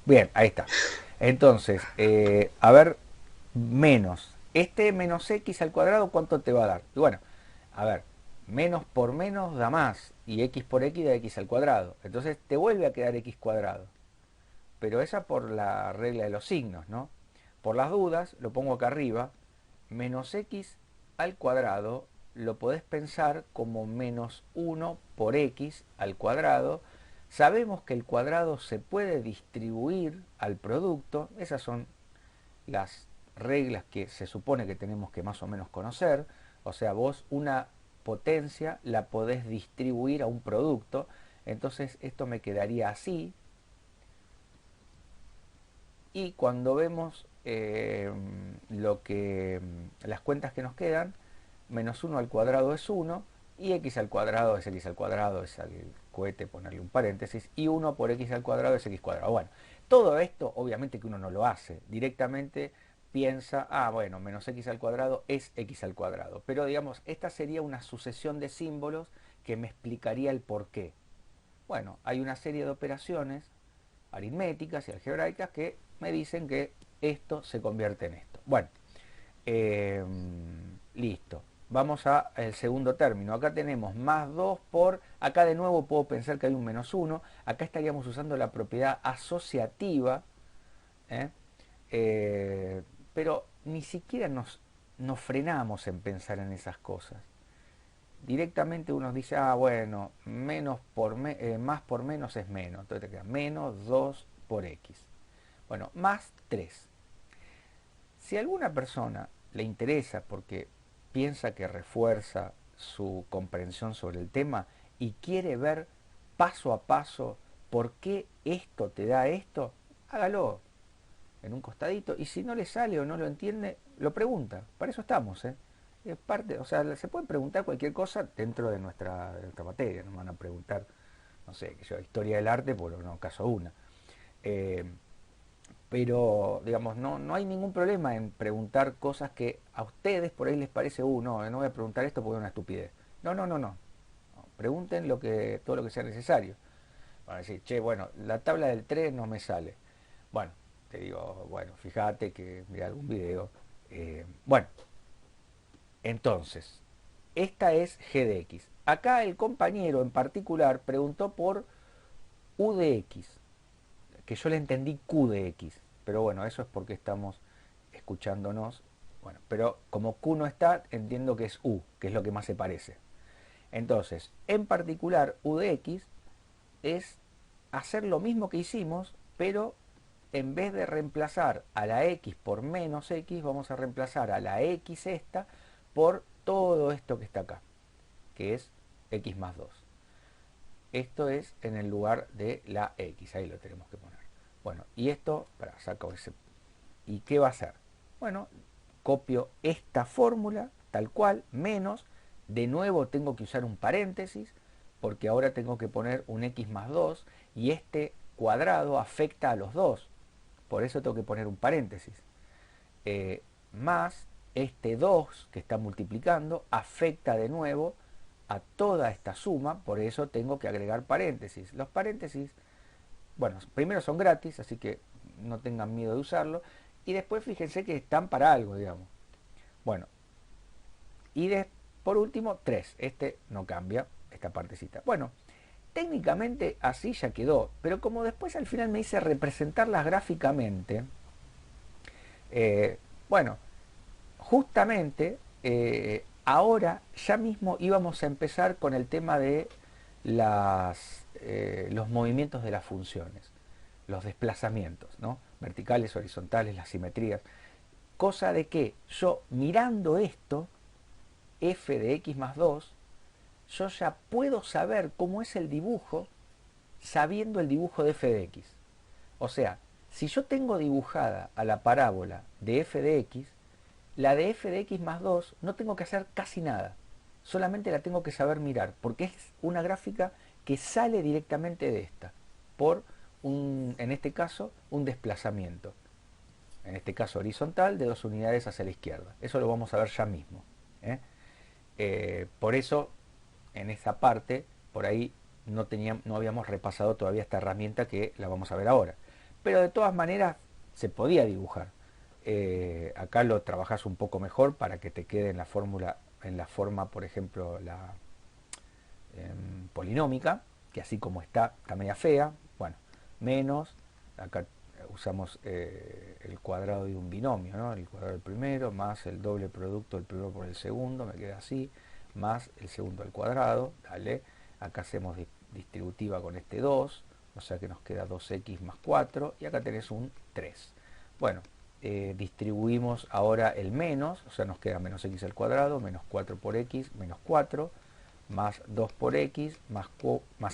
Bien, ahí está. Entonces, a ver, menos. Este menos x al cuadrado, ¿cuánto te va a dar? Y bueno, a ver, menos por menos da más. Y x por x da x al cuadrado. Entonces te vuelve a quedar x cuadrado. Pero esa por la regla de los signos, ¿no? Por las dudas, lo pongo acá arriba. Menos x al cuadrado lo podés pensar como menos uno por x al cuadrado. Sabemos que el cuadrado se puede distribuir al producto. Esas son las reglas que se supone que tenemos que más o menos conocer. O sea, vos una potencia la podés distribuir a un producto. Entonces esto me quedaría así. Y cuando vemos las cuentas que nos quedan, menos uno al cuadrado es uno y x al cuadrado es x al cuadrado, es al cohete ponerle un paréntesis, y uno por x al cuadrado es x cuadrado. Bueno, todo esto obviamente que uno no lo hace, directamente piensa, ah, bueno, menos x al cuadrado es x al cuadrado. Pero digamos, esta sería una sucesión de símbolos que me explicaría el por qué. Bueno, hay una serie de operaciones aritméticas y algebraicas que me dicen que esto se convierte en esto. Bueno, eh, listo. Vamos al segundo término. Acá tenemos más 2 por... Acá de nuevo puedo pensar que hay un menos uno. Acá estaríamos usando la propiedad asociativa. ¿eh? Eh, pero ni siquiera nos frenamos en pensar en esas cosas. Directamente uno dice, ah, bueno, más por menos es menos. Entonces te queda menos 2 por x. Bueno, más 3. Si a alguna persona le interesa porque piensa que refuerza su comprensión sobre el tema y quiere ver paso a paso por qué esto te da esto, hágalo en un costadito, y si no le sale o no lo entiende, lo pregunta. Para eso estamos, ¿eh? Es parte, o sea, se puede preguntar cualquier cosa dentro de nuestra materia. No me van a preguntar, no sé, que yo, historia del arte, por no caso una. Eh, pero, digamos, no hay ningún problema en preguntar cosas que a ustedes por ahí les parece, no voy a preguntar esto porque es una estupidez. No, no, no, no. Pregunten todo lo que sea necesario. Van a decir, che, bueno, la tabla del 3 no me sale. Bueno, te digo, bueno, fíjate que mira algún video. Bueno, entonces, esta es g de x. Acá el compañero en particular preguntó por u de x, que yo le entendí q de x. Pero bueno, eso es porque estamos escuchándonos. Bueno, pero como q no está, entiendo que es u, que es lo que más se parece. Entonces, en particular, u de x es hacer lo mismo que hicimos, pero en vez de reemplazar a la x por menos x, vamos a reemplazar a la x esta por todo esto que está acá, que es x más 2. Esto es en el lugar de la x, ahí lo tenemos que poner. Bueno, y esto, para saco ese. ¿Y qué va a hacer? Bueno, copio esta fórmula tal cual, menos, de nuevo tengo que usar un paréntesis, porque ahora tengo que poner un x más 2 y este cuadrado afecta a los dos, por eso tengo que poner un paréntesis. Más este 2 que está multiplicando afecta de nuevo a toda esta suma, por eso tengo que agregar paréntesis. Los paréntesis, bueno, primero son gratis, así que no tengan miedo de usarlo, y después fíjense que están para algo, digamos. Bueno, y por último, 3. Este no cambia, esta partecita. Bueno, técnicamente así ya quedó, pero como después al final me hice representarlas gráficamente, eh, bueno, justamente ahora ya mismo íbamos a empezar con el tema de los movimientos de las funciones, los desplazamientos, ¿no? Verticales, horizontales, las simetrías. Cosa de que yo mirando esto, f de x más 2, yo ya puedo saber cómo es el dibujo sabiendo el dibujo de f de x. O sea, si yo tengo dibujada a la parábola de f de x, la de f de x más 2 no tengo que hacer casi nada. Solamente la tengo que saber mirar, porque es una gráfica que sale directamente de esta, por en este caso, un desplazamiento. En este caso horizontal de 2 unidades hacia la izquierda. Eso lo vamos a ver ya mismo. ¿eh? Por eso, en esa parte, por ahí no habíamos repasado todavía esta herramienta que la vamos a ver ahora. pero de todas maneras se podía dibujar. Acá lo trabajás un poco mejor para que te quede en la fórmula, en la forma, por ejemplo, la polinómica, que así como está media fea. Bueno, menos, acá usamos el cuadrado de un binomio, ¿no? El cuadrado del primero más el doble producto del primero por el segundo, me queda así, más el segundo al cuadrado, dale. Acá hacemos distributiva con este 2, o sea que nos queda 2x más 4, y acá tenés un 3. Bueno, distribuimos ahora el menos, o sea nos queda menos x al cuadrado, menos 4 por x, menos 4, más 2 por x, más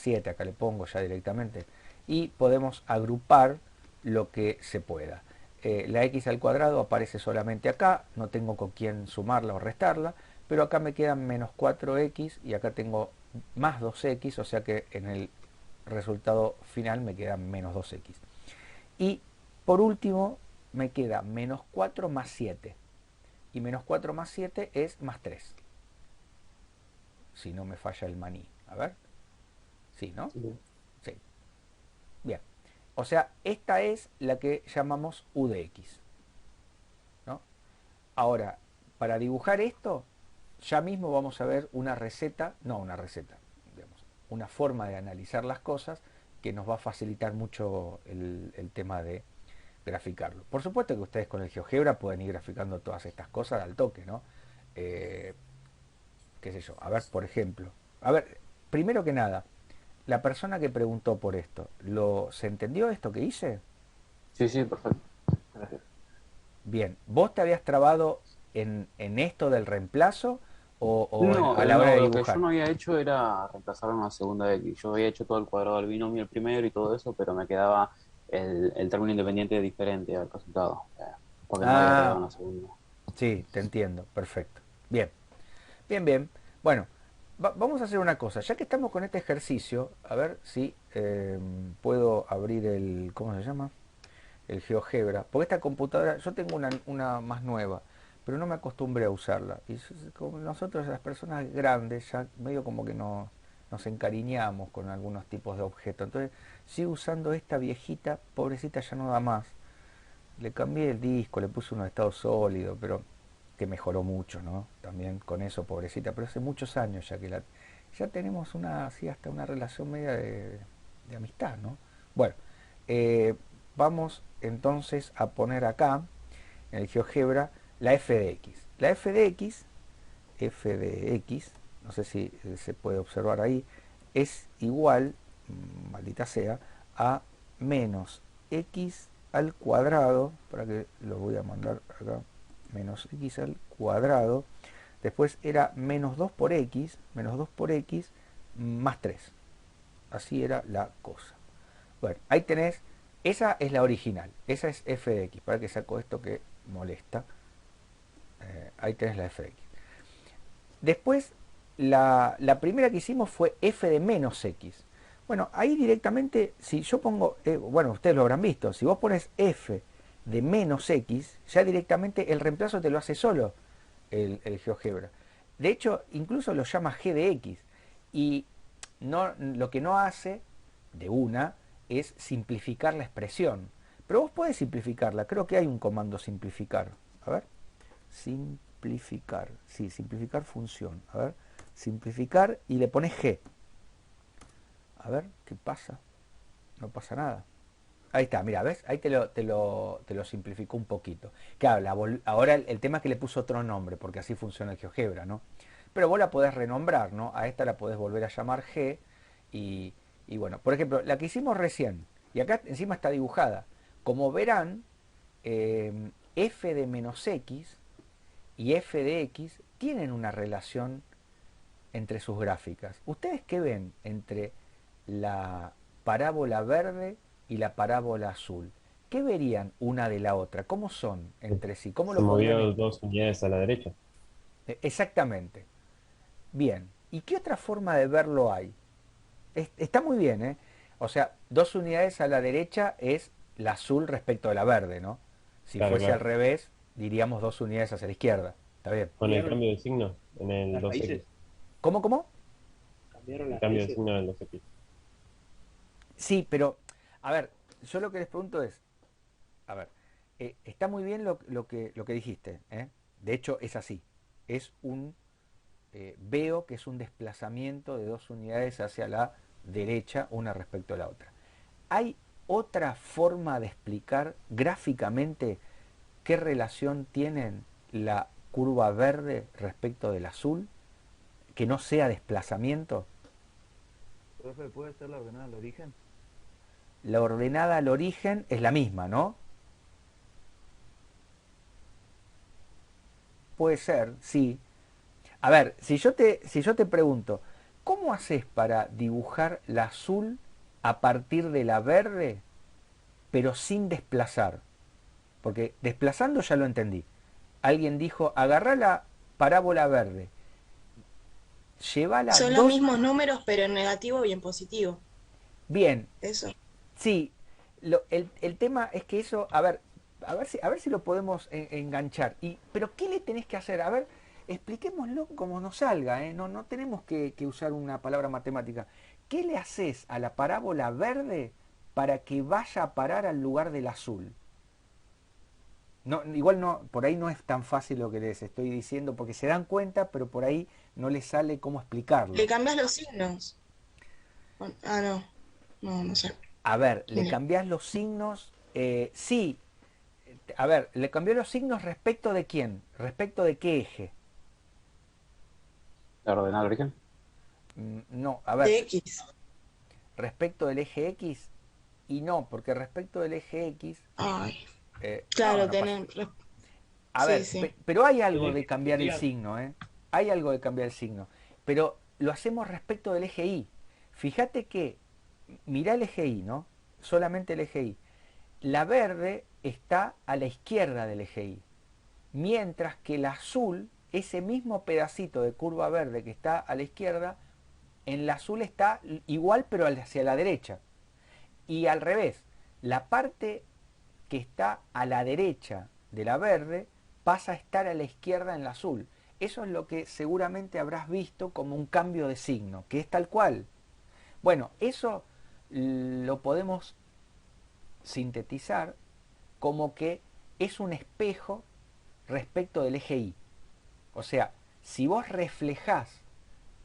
7, acá le pongo ya directamente, y podemos agrupar lo que se pueda. La x al cuadrado aparece solamente acá, no tengo con quién sumarla o restarla, pero acá me quedan menos 4x y acá tengo más 2x, o sea que en el resultado final me queda menos 2x. Y por último me queda menos 4 más 7. Y menos 4 más 7 es más 3. Si no me falla el maní. A ver. Sí, ¿no? Sí. Sí. Bien. O sea, esta es la que llamamos u de x, ¿no? Ahora, para dibujar esto, ya mismo vamos a ver una receta, no una receta, digamos, una forma de analizar las cosas que nos va a facilitar mucho el tema de graficarlo. Por supuesto que ustedes con el GeoGebra pueden ir graficando todas estas cosas al toque, ¿no? Eh, qué sé yo, a ver, por ejemplo, a ver, primero que nada, la persona que preguntó por esto, ¿se entendió esto que hice? Sí, sí, perfecto. Gracias. Bien, ¿vos te habías trabado en esto del reemplazo o No, a la hora no, de lo que yo dibujar? no había hecho era reemplazar una segunda X. Yo había hecho todo el cuadrado del binomio el primero y todo eso, pero me quedaba el término independiente diferente al resultado, porque no había agregado Ah, una segunda. sí, te entiendo, perfecto. Bien, bien, bien. Bueno, vamos a hacer una cosa, ya que estamos con este ejercicio, a ver si puedo abrir el, ¿cómo se llama? El GeoGebra, porque esta computadora, yo tengo una más nueva, pero no me acostumbré a usarla. Y como nosotros, las personas grandes, ya medio como que no, nos encariñamos con algunos tipos de objetos. Entonces, sigo usando esta viejita, pobrecita ya no da más. Le cambié el disco, le puse uno de estado sólido, pero que mejoró mucho, ¿no? También con eso, pobrecita, pero hace muchos años ya que ya tenemos una, así hasta una relación media de amistad, ¿no? Bueno, eh, vamos entonces a poner acá, en el GeoGebra, la f de x. La f de x, no sé si se puede observar ahí, es igual, maldita sea, a menos x al cuadrado, para que lo voy a mandar acá, menos x al cuadrado, después era menos 2 por x más 3. Así era la cosa. Bueno, ahí tenés, esa es la original, esa es f de x, para que saco esto que molesta. Ahí tenés la f de x. Después, la primera que hicimos fue f de menos x. Bueno, ahí directamente, si yo pongo, bueno, ustedes lo habrán visto, si vos pones f de menos x, ya directamente el reemplazo te lo hace solo el GeoGebra. De hecho, incluso lo llama g de x. Y no, lo que no hace de una es simplificar la expresión. Pero vos podés simplificarla, creo que hay un comando simplificar. A ver, simplificar, sí, simplificar función. A ver, simplificar y le pones g. A ver, ¿qué pasa? No pasa nada. Ahí está, mira, ¿ves? Ahí te lo simplificó un poquito. Claro, ahora el tema es que le puso otro nombre, porque así funciona el GeoGebra, ¿no? Pero vos la podés renombrar, ¿no? A esta la podés volver a llamar G. Y, y bueno, por ejemplo, la que hicimos recién, y acá encima está dibujada. Como verán, f de menos x y f de x tienen una relación entre sus gráficas. ¿Ustedes qué ven entre la parábola verde y la parábola azul? ¿Qué verían una de la otra? ¿Cómo son entre sí? ¿Cómo Se lo podrían movió 2 unidades a la derecha. exactamente? Bien. ¿Y qué otra forma de verlo hay? Está muy bien, ¿eh? O sea, 2 unidades a la derecha es la azul respecto a la verde, ¿no? Si Claro, fuese al claro. revés, diríamos 2 unidades hacia la izquierda. ¿Está bien? Con el ¿Cambiaron cambio de signo en el las 2x. raíces? ¿Cómo, cómo? ¿Cambiaron El las cambio de raíces? signo en el 2x. Sí, pero, a ver, yo lo que les pregunto es, A ver, está muy bien lo que dijiste, ¿eh? De hecho, es así. Es un, veo que es un desplazamiento de dos unidades hacia la derecha, una respecto a la otra. ¿Hay otra forma de explicar gráficamente qué relación tienen la curva verde respecto del azul, que no sea desplazamiento? Profe, ¿puede ser la ordenada al origen? La ordenada al origen es la misma, ¿no? Puede ser, sí. A ver, si yo te pregunto, ¿cómo haces para dibujar la azul a partir de la verde, pero sin desplazar? Porque desplazando ya lo entendí. Alguien dijo, agarrá la parábola verde, llévala Son los dos... mismos números, pero en negativo y en positivo. Bien, Eso. sí, el tema es que eso, a ver si lo podemos enganchar. Pero ¿qué le tenés que hacer? A ver, expliquémoslo como nos salga, ¿eh? No tenemos que usar una palabra matemática. ¿Qué le haces a la parábola verde para que vaya a parar al lugar del azul? No, igual no, por ahí no es tan fácil lo que les estoy diciendo, porque se dan cuenta, pero por ahí no les sale cómo Le explicarlo. cambias los signos. Ah, no. No, no sé. A ver, le Mira. cambiás los signos, sí. A ver, le cambió los signos respecto de quién, respecto de qué eje. ¿La ordenada al origen? No, a ver, De X. respecto del eje X y no, porque respecto del eje X, Ay. no, Claro, no pasa. tienen. A Sí, ver, sí. pero hay El algo de eje cambiar el sería, signo, ¿eh? Hay algo de cambiar el signo, pero lo hacemos respecto del eje Y. Fíjate que, mirá el eje Y, ¿no? Solamente el eje Y. La verde está a la izquierda del eje Y, mientras que el azul, ese mismo pedacito de curva verde que está a la izquierda, en el azul está igual pero hacia la derecha. Y al revés, la parte que está a la derecha de la verde pasa a estar a la izquierda en la azul. Eso es lo que seguramente habrás visto como un cambio de signo, que es tal cual. Bueno, eso lo podemos sintetizar como que es un espejo respecto del eje Y. O sea, si vos reflejás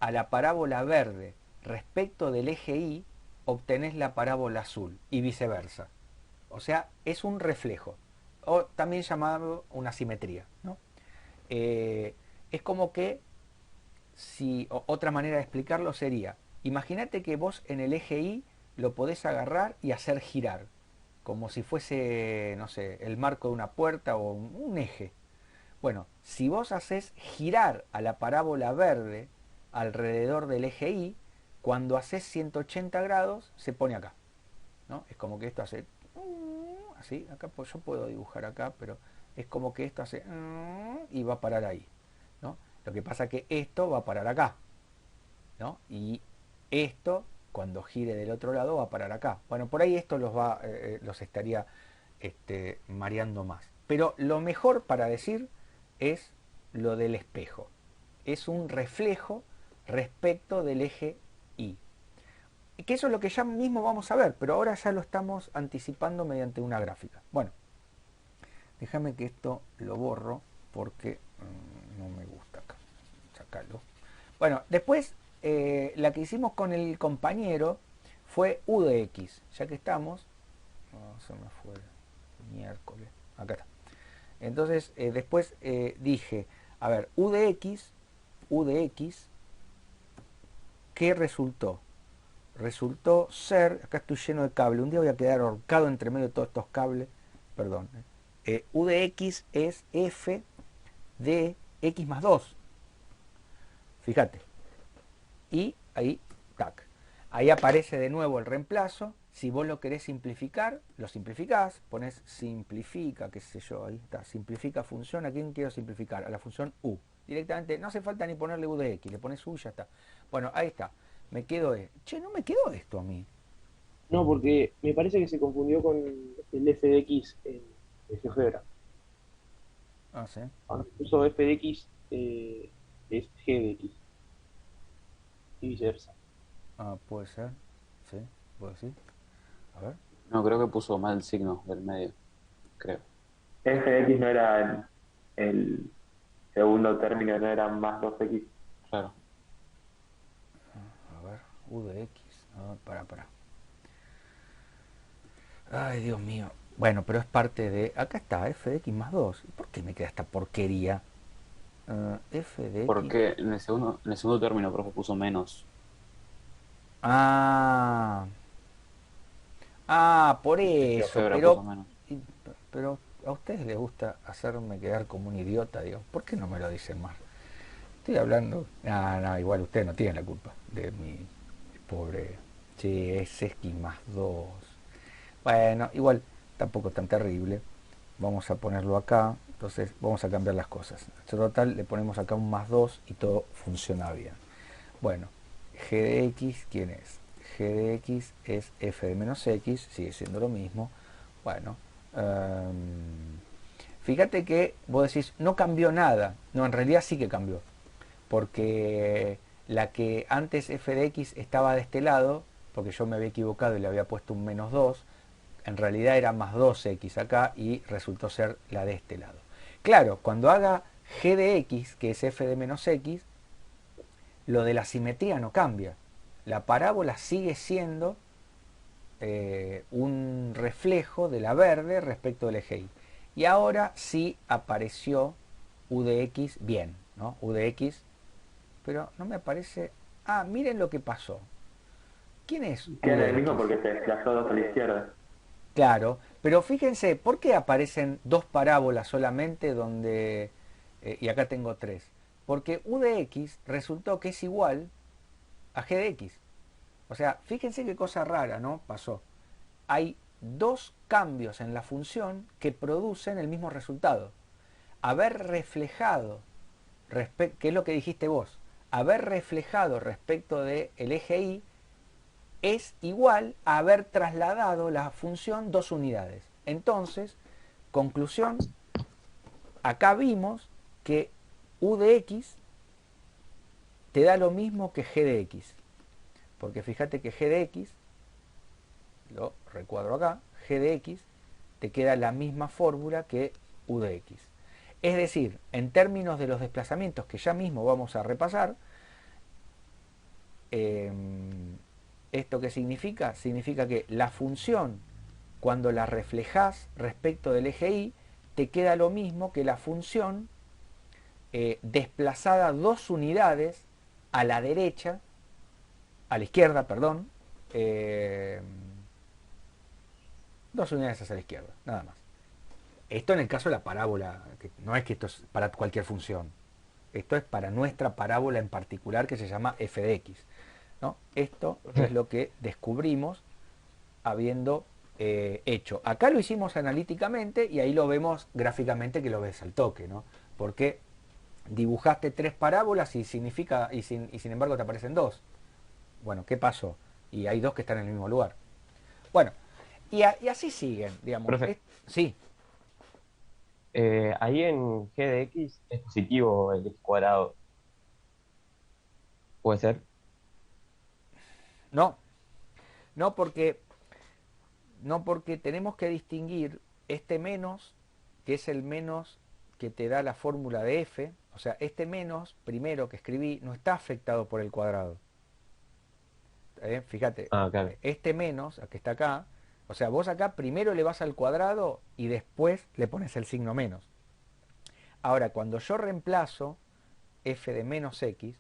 a la parábola verde respecto del eje Y, obtenés la parábola azul y viceversa. O sea, es un reflejo, o también llamado una simetría, ¿no? Eh, es como que, si otra manera de explicarlo sería, imagínate que vos en el eje Y lo podés agarrar y hacer girar, como si fuese, no sé, el marco de una puerta o un eje. Bueno, si vos haces girar a la parábola verde alrededor del eje Y, cuando haces 180 grados se pone acá, ¿no? Es como que esto hace así, acá pues yo puedo dibujar acá, pero es como que esto hace y va a parar ahí, ¿no? Lo que pasa es que esto va a parar acá, ¿no? Y esto, cuando gire del otro lado, va a parar acá. Bueno, por ahí esto los estaría mareando más. Pero lo mejor para decir es lo del espejo. Es un reflejo respecto del eje Y. Que eso es lo que ya mismo vamos a ver, pero ahora ya lo estamos anticipando mediante una gráfica. Bueno, déjame que esto lo borro porque no me gusta acá. Sácalo. Bueno, después la que hicimos con el compañero fue U de X. Ya que estamos, no, se me fue el miércoles. Acá está. Entonces, después dije, a ver, U de X, ¿qué resultó? Resultó ser, acá estoy lleno de cable, un día voy a quedar ahorcado entre medio de todos estos cables, perdón. U de X es F de X más 2, fíjate. Y ahí, tac. Ahí aparece de nuevo el reemplazo. Si vos lo querés simplificar, lo simplificás, pones simplifica, qué sé yo, ahí está, simplifica función. ¿A quién quiero simplificar? A la función U. Directamente, no hace falta ni ponerle U de X, le pones U y ya está. Bueno, ahí está. Me quedo, che, no me quedó esto a mí. No, porque me parece que se confundió con el f de x de GeoGebra. No sé. Cuando puso f de x es g de x y viceversa. Puede ser. Sí, puedo decir. A ver. No, creo que puso mal el signo del medio. creo. F de X no era el segundo término, no era más 2X. Claro. A ver, U de X. No, para. Ay, Dios mío. Bueno, pero es parte de... Acá está, f de x más 2. ¿Por qué me queda esta porquería? F de x... Porque en el segundo término, profe, puso menos. Ah, ah, por El eso, álgebra puso menos. pero a ustedes les gusta hacerme quedar como un idiota, digo. ¿Por qué no me lo dicen más? Estoy hablando... Ah, no, igual ustedes no tienen la culpa de mi pobre... Sí, es x más 2. Bueno, igual tampoco es tan terrible. Vamos a ponerlo acá. Entonces vamos a cambiar las cosas. Total, le ponemos acá un más 2 y todo funciona bien. Bueno, g de x, ¿quién es? G de x es f de menos x, sigue siendo lo mismo. Bueno, fíjate que vos decís, no cambió nada. No, en realidad sí que cambió. Porque la que antes f de x estaba de este lado, porque yo me había equivocado y le había puesto un menos 2, en realidad era más 2x acá y resultó ser la de este lado. Claro, cuando haga g de x, que es f de menos x, lo de la simetría no cambia. La parábola sigue siendo un reflejo de la verde respecto del eje y. Y ahora sí apareció u de x bien, ¿no? U de x, pero no me aparece... Ah, miren lo que pasó. ¿Quién es u Queda en de el mismo x? porque se desplazó 2 a la izquierda. Claro, pero fíjense, ¿por qué aparecen dos parábolas solamente donde... y acá tengo tres? Porque u de x resultó que es igual a g de x. O sea, fíjense qué cosa rara, ¿no? Pasó. Hay dos cambios en la función que producen el mismo resultado. Haber reflejado, que es lo que dijiste vos, haber reflejado respecto del eje y es igual a haber trasladado la función dos unidades. Entonces, conclusión, acá vimos que u de x te da lo mismo que g de x. Porque fíjate que g de x, lo recuadro acá, g de x te queda la misma fórmula que u de x. Es decir, en términos de los desplazamientos que ya mismo vamos a repasar, ¿esto qué significa? Significa que la función, cuando la reflejás respecto del eje y, te queda lo mismo que la función desplazada dos unidades a la derecha, a la izquierda, perdón, dos unidades hacia la izquierda, nada más. Esto en el caso de la parábola, que no es que esto es para cualquier función, esto es para nuestra parábola en particular que se llama f de x, ¿no? Esto es lo que descubrimos habiendo hecho. Acá lo hicimos analíticamente y ahí lo vemos gráficamente, que lo ves al toque, ¿no? Porque dibujaste tres parábolas y significa y sin embargo te aparecen dos. Bueno, ¿qué pasó? Y hay dos que están en el mismo lugar. Bueno, y así siguen, digamos. Profe, Sí, ahí en g de x es positivo el x cuadrado. ¿Puede ser? no, no porque, no porque tenemos que distinguir este menos, que es el menos que te da la fórmula de f, o sea, este menos primero que escribí no está afectado por el cuadrado. Fíjate, Ah, claro. este menos, que está acá, o sea, vos acá primero le vas al cuadrado y después le pones el signo menos. Ahora, cuando yo reemplazo f de menos x,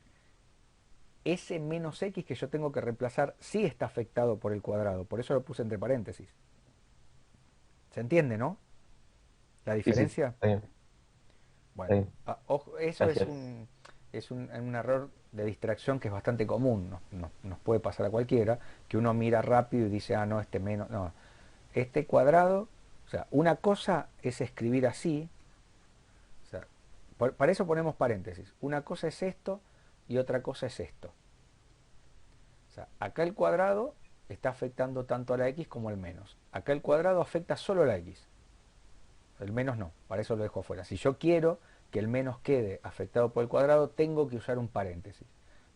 ese menos x que yo tengo que reemplazar sí está afectado por el cuadrado, por eso lo puse entre paréntesis. ¿Se entiende, no? La Sí, sí, diferencia. está bien, está Bueno, bien. ojo, eso Gracias. es un error de distracción que es bastante común, nos puede pasar a cualquiera, que uno mira rápido y dice, ah, no, este menos, no, este cuadrado, o sea, una cosa es escribir así, o sea, para eso ponemos paréntesis, una cosa es esto y otra cosa es esto. O sea, acá el cuadrado está afectando tanto a la x como al menos. Acá el cuadrado afecta solo a la x. El menos no, para eso lo dejo afuera. Si yo quiero que el menos quede afectado por el cuadrado, tengo que usar un paréntesis.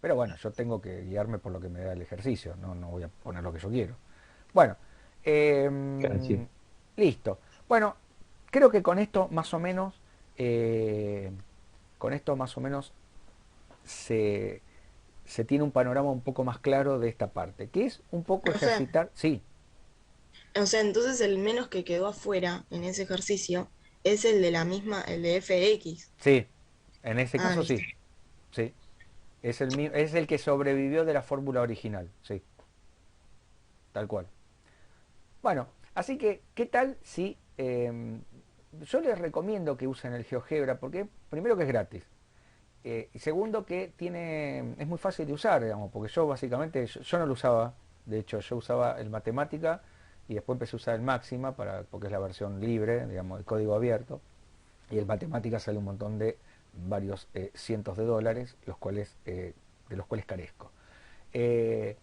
Pero bueno, yo tengo que guiarme por lo que me da el ejercicio, no voy a poner lo que yo quiero. Bueno, Claro, sí. listo. Bueno, creo que con esto más o menos, eh, con esto más o menos se, se tiene un panorama un poco más claro de esta parte, que es un poco Profe, ejercitar, sí, o sea, entonces el menos que quedó afuera en ese ejercicio es el de la misma, el de FX. sí, en ese Ah, caso listo. sí, sí, es el que sobrevivió de la fórmula original, sí, tal cual. Bueno, así que, ¿qué tal si yo les recomiendo que usen el GeoGebra? Porque primero que es gratis. Y segundo que es muy fácil de usar, digamos, porque yo básicamente, yo no lo usaba, de hecho yo usaba el Matemática y después empecé a usar el Máxima, porque es la versión libre, digamos, de código abierto, y el Matemática sale un montón de varios cientos de dólares, de los cuales carezco. Eh,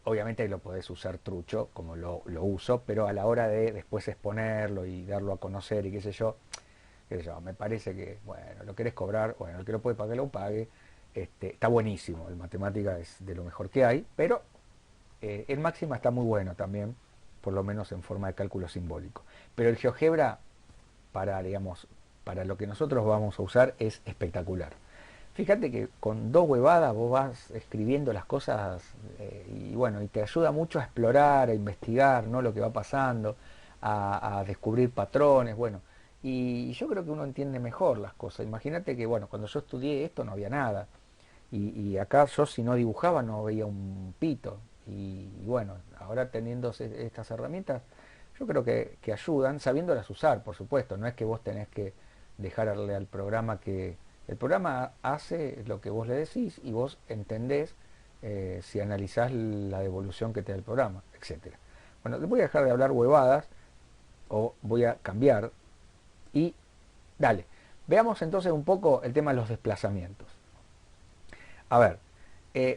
Obviamente lo podés usar trucho, como lo uso, pero a la hora de después exponerlo y darlo a conocer y qué sé yo, me parece que, bueno, lo querés cobrar, bueno, el que lo puede pagar lo pague, está buenísimo, el matemática es de lo mejor que hay, pero el máxima está muy bueno también, por lo menos en forma de cálculo simbólico. Pero el GeoGebra, digamos, para lo que nosotros vamos a usar, es espectacular. Fíjate que con dos huevadas vos vas escribiendo las cosas y bueno, y te ayuda mucho a explorar, a investigar, ¿no? Lo que va pasando, a descubrir patrones, bueno. Y yo creo que uno entiende mejor las cosas. Imagínate que, bueno, cuando yo estudié esto no había nada. Y acá yo si no dibujaba no veía un pito. Y bueno, ahora teniendo estas herramientas, yo creo que ayudan, sabiéndolas usar, por supuesto. No es que vos tenés que dejarle al programa que... El programa hace lo que vos le decís y vos entendés si analizás la devolución que te da el programa, etcétera. Bueno, voy a dejar de hablar huevadas o voy a cambiar y dale. Veamos entonces un poco el tema de los desplazamientos. A ver,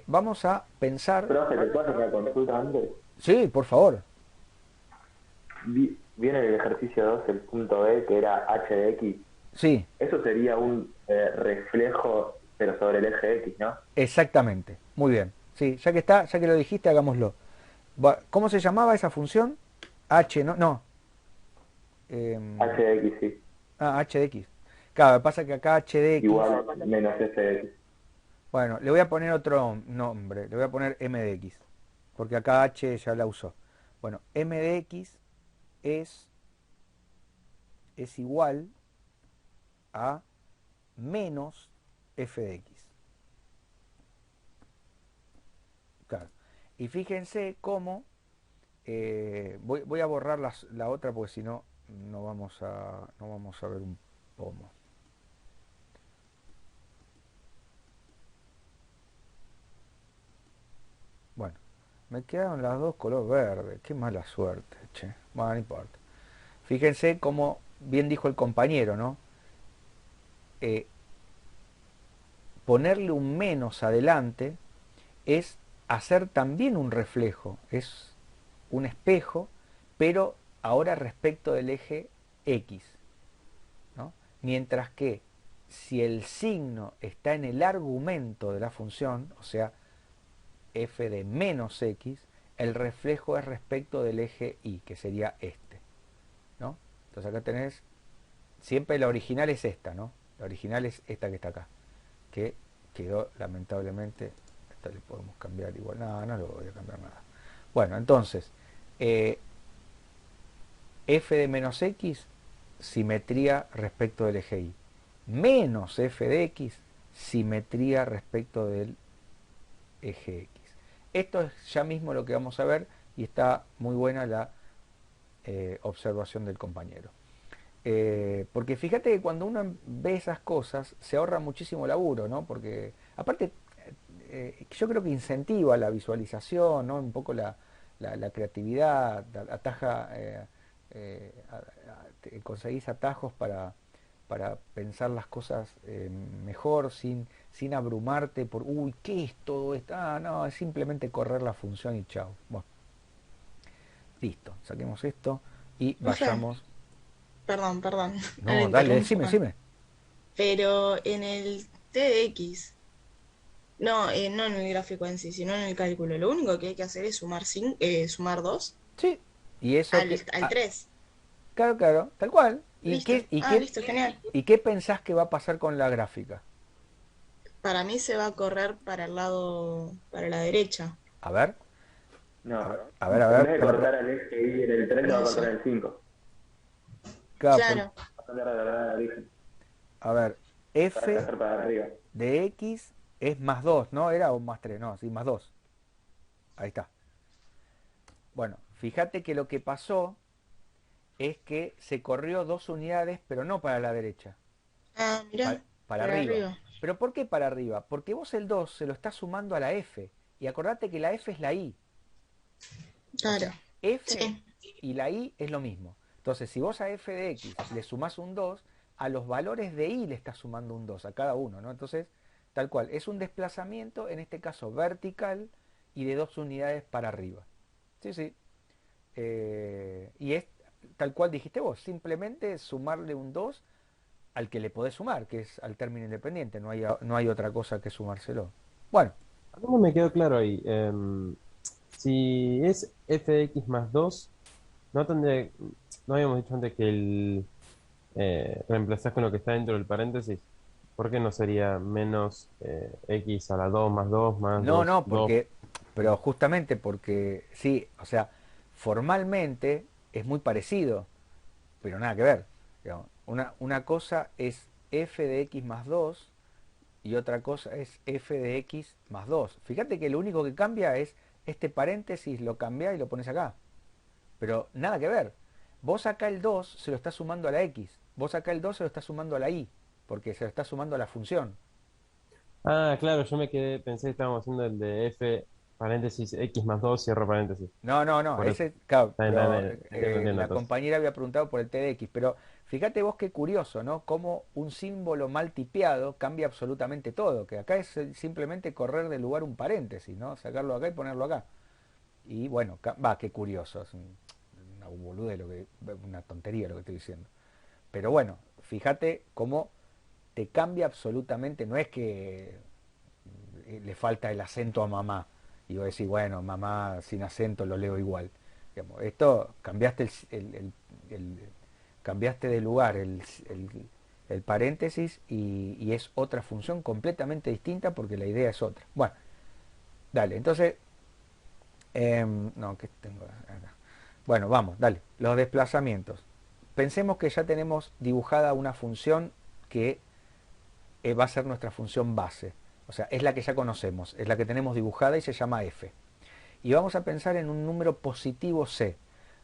vamos a pensar... Profe, ¿te puedo hacer una consulta antes? Sí, por favor. Viene en el ejercicio 2 el punto B, que era h de x. Sí, Eso sería un reflejo, pero sobre el eje X, ¿no? exactamente. Muy bien. Sí, ya que está, ya que lo dijiste, hagámoslo. ¿Cómo se llamaba esa función? H, no, no. H de x, sí. H de X. Claro, lo que pasa es que acá H de X... Igual menos f de x. Bueno, le voy a poner otro nombre, le voy a poner M de X, porque acá H ya la usó. Bueno, M de X es igual a menos F de X. Claro. Y fíjense cómo voy a borrar la otra porque si no no vamos a ver un pomo. Bueno, me quedaron las dos color verde. Qué mala suerte, che. Bueno, no importa. Fíjense cómo bien dijo el compañero, ¿no? Eh, Ponerle un menos adelante es hacer también un reflejo, es un espejo, pero ahora respecto del eje X, ¿no? Mientras que si el signo está en el argumento de la función, o sea, f de menos x, el reflejo es respecto del eje y, que sería este, ¿no? Entonces acá tenés, siempre la original es esta, ¿no? La original es esta que está acá, que quedó lamentablemente, esta le podemos cambiar igual, no lo voy a cambiar nada. Bueno, entonces, f de menos x, simetría respecto del eje y, menos f de x, simetría respecto del eje x. Esto es ya mismo lo que vamos a ver y está muy buena la observación del compañero. Porque fíjate que cuando uno ve esas cosas se ahorra muchísimo laburo, ¿no? Porque aparte yo creo que incentiva la visualización, ¿no? Un poco la creatividad, ataja, conseguís atajos para pensar las cosas mejor, sin abrumarte por, uy, ¿qué es todo esto? No, es simplemente correr la función y chao. Bueno, listo, saquemos esto y Profe, vayamos... perdón, no le No, dale, interrumpa. decime. Pero en el TDX, no, no en el gráfico en sí, sino en el cálculo, lo único que hay que hacer es sumar 2 Sí, y eso que... al 3. claro, tal cual. ¿Y Listo. qué, y Ah, qué, listo, genial. y qué pensás que va a pasar con la gráfica? Para mí se va a correr para el lado, para la derecha. A ver, No, a en ver, vez de cortar al eje Y en el 3 lo va a cortar Eso. en el 5. claro, Claro. Va a cambiar la verdad de origen. a ver, Va a f desplazar para arriba. de x es más 2, ¿no? Era o más 3, no, sí, más 2. Ahí está. Bueno, fíjate que lo que pasó es que se corrió 2 unidades, pero no para la derecha, Ah, mirá, para para arriba. arriba. ¿Pero por qué para arriba? Porque vos el 2 se lo estás sumando a la f. Y acordate que la f es la i. O Claro. sea, f Sí. y la i es lo mismo. Entonces, si vos a f de x le sumás un 2, a los valores de i le estás sumando un 2 a cada uno, ¿no? Entonces, tal cual, es un desplazamiento, en este caso vertical, y de 2 unidades para arriba. Sí, sí. Y es tal cual dijiste vos, simplemente sumarle un 2 al que le podés sumar, que es al término independiente, no hay otra cosa que sumárselo. Bueno, A mí no me quedó claro ahí. Si es f de x más 2, no tendría, no habíamos dicho antes que el reemplazás con lo que está dentro del paréntesis. ¿Por qué no sería menos x a la 2 más 2 más no, 2 no, 2? pero justamente porque sí, o sea, formalmente es muy parecido, pero nada que ver. Digamos. Una cosa es f de x más 2 y otra cosa es f de x más 2. Fíjate que lo único que cambia es este paréntesis, lo cambiás y lo pones acá. Pero nada que ver. Vos acá el 2 se lo estás sumando a la x. Vos acá el 2 se lo estás sumando a la y. Porque se lo está sumando a la función. Ah, claro, yo me quedé, pensé que estábamos haciendo el de f paréntesis x más 2 cierro paréntesis. No, no, no. Por eso. Ese, claro, Está pero bien, entiendo, entiendo, la entonces. compañera había preguntado por el t de x. Pero fíjate vos qué curioso, ¿no? Cómo un símbolo mal tipeado cambia absolutamente todo. Que acá es simplemente correr de lugar un paréntesis, ¿no? Sacarlo acá y ponerlo acá. Y bueno, va, qué curioso. Es una boludez una tontería lo que estoy diciendo. Pero bueno, fíjate cómo te cambia absolutamente, no es que le falta el acento a mamá y vos decís, bueno, mamá sin acento lo leo igual. Digamos, esto cambiaste cambiaste de lugar el paréntesis y es otra función completamente distinta porque la idea es otra. Bueno, dale, entonces, no, ¿qué tengo acá? Bueno, vamos, dale, los desplazamientos. Pensemos que ya tenemos dibujada una función que va a ser nuestra función base. O sea, es la que ya conocemos, es la que tenemos dibujada y se llama f. Y vamos a pensar en un número positivo c.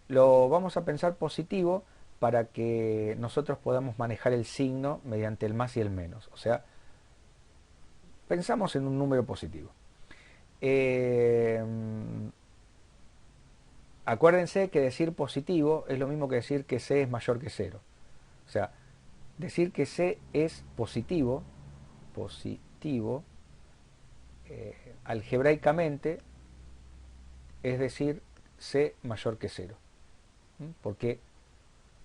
Lo vamos a pensar positivo para que nosotros podamos manejar el signo mediante el más y el menos. O sea, pensamos en un número positivo. Acuérdense que decir positivo es lo mismo que decir que c es mayor que 0. O sea, decir que c es positivo, algebraicamente es decir c mayor que 0. Porque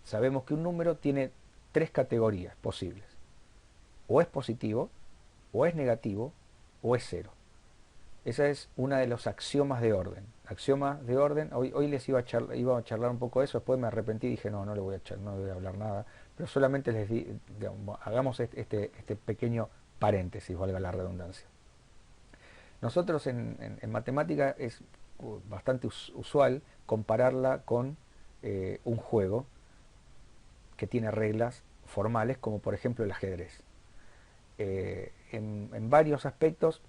sabemos que un número tiene 3 categorías posibles. O es positivo, o es negativo, o es 0. Esa es una de los axiomas de orden. Axiomas de orden, hoy les iba a charlar un poco de eso, después me arrepentí y dije, no le voy a hablar nada, pero solamente les di, digamos, hagamos este pequeño paréntesis, valga la redundancia. Nosotros en matemática es bastante usual compararla con un juego que tiene reglas formales, como por ejemplo el ajedrez. En varios aspectos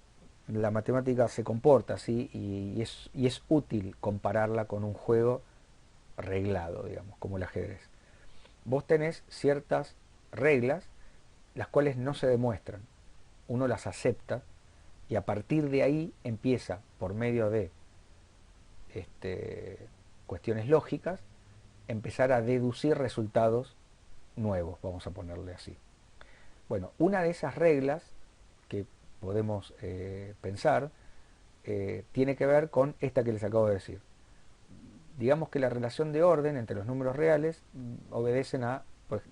la matemática se comporta así y es útil compararla con un juego reglado, digamos, como el ajedrez. Vos tenés ciertas reglas, las cuales no se demuestran, uno las acepta y a partir de ahí empieza, por medio de cuestiones lógicas, empezar a deducir resultados nuevos, vamos a ponerle así. Bueno, una de esas reglas que podemos pensar tiene que ver con esta que les acabo de decir. Digamos que la relación de orden entre los números reales obedecen a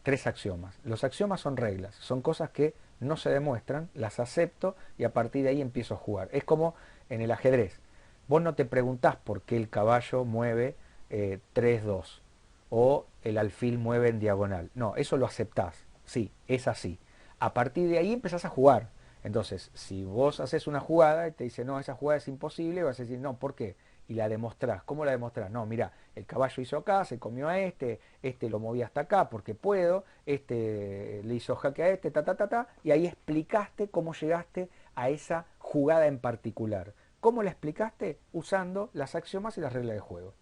3 axiomas. Los axiomas son reglas, son cosas que no se demuestran, las acepto y a partir de ahí empiezo a jugar. Es como en el ajedrez. Vos no te preguntás por qué el caballo mueve 3-2 o el alfil mueve en diagonal. No, eso lo aceptás. Sí, es así. A partir de ahí empezás a jugar. Entonces, si vos haces una jugada y te dice, no, esa jugada es imposible, vas a decir, no, ¿por qué? Y la demostrás. ¿Cómo la demostrás? No, mira, el caballo hizo acá, se comió a este lo moví hasta acá porque puedo, este le hizo jaque a este, ta, ta, ta, ta, y ahí explicaste cómo llegaste a esa jugada en particular. ¿Cómo la explicaste? Usando las axiomas y las reglas de juego.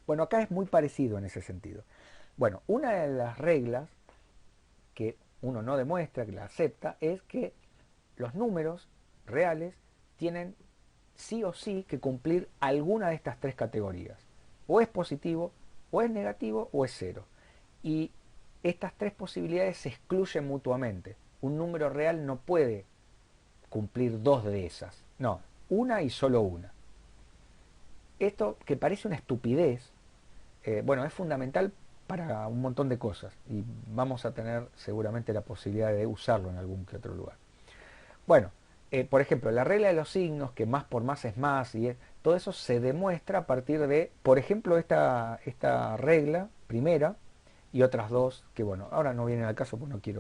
Bueno, acá es muy parecido en ese sentido. Bueno, una de las reglas que uno no demuestra, que la acepta, es que los números reales tienen sí o sí que cumplir alguna de estas tres categorías. O es positivo, o es negativo, o es cero. Y estas tres posibilidades se excluyen mutuamente. Un número real no puede cumplir dos de esas. No, una y solo una. Esto, que parece una estupidez, bueno, es fundamental para un montón de cosas y vamos a tener seguramente la posibilidad de usarlo en algún que otro lugar. Bueno, por ejemplo, la regla de los signos, que más por más es más, todo eso se demuestra a partir de, por ejemplo, esta regla primera y otras dos, que bueno, ahora no vienen al caso porque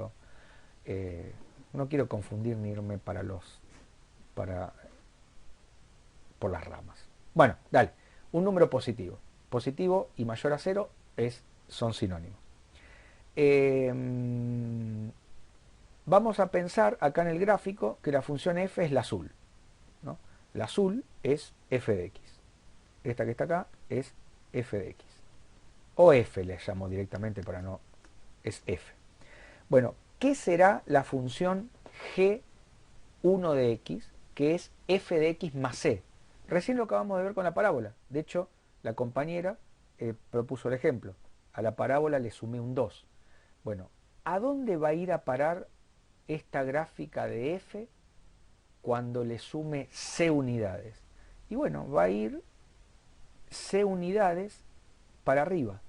no quiero confundir ni irme por las ramas. Bueno, dale, un número positivo. Positivo y mayor a cero son sinónimos. Vamos a pensar acá en el gráfico que la función f es la azul, ¿no? La azul es f de x. Esta que está acá es f de x. O f le llamo directamente para no... es f. Bueno, ¿qué será la función g1 de x, que es f de x más c? Recién lo acabamos de ver con la parábola. De hecho, la compañera propuso el ejemplo. A la parábola le sumé un 2. Bueno, ¿a dónde va a ir a parar esta gráfica de f cuando le sume c unidades? Y bueno, va a ir c unidades para arriba.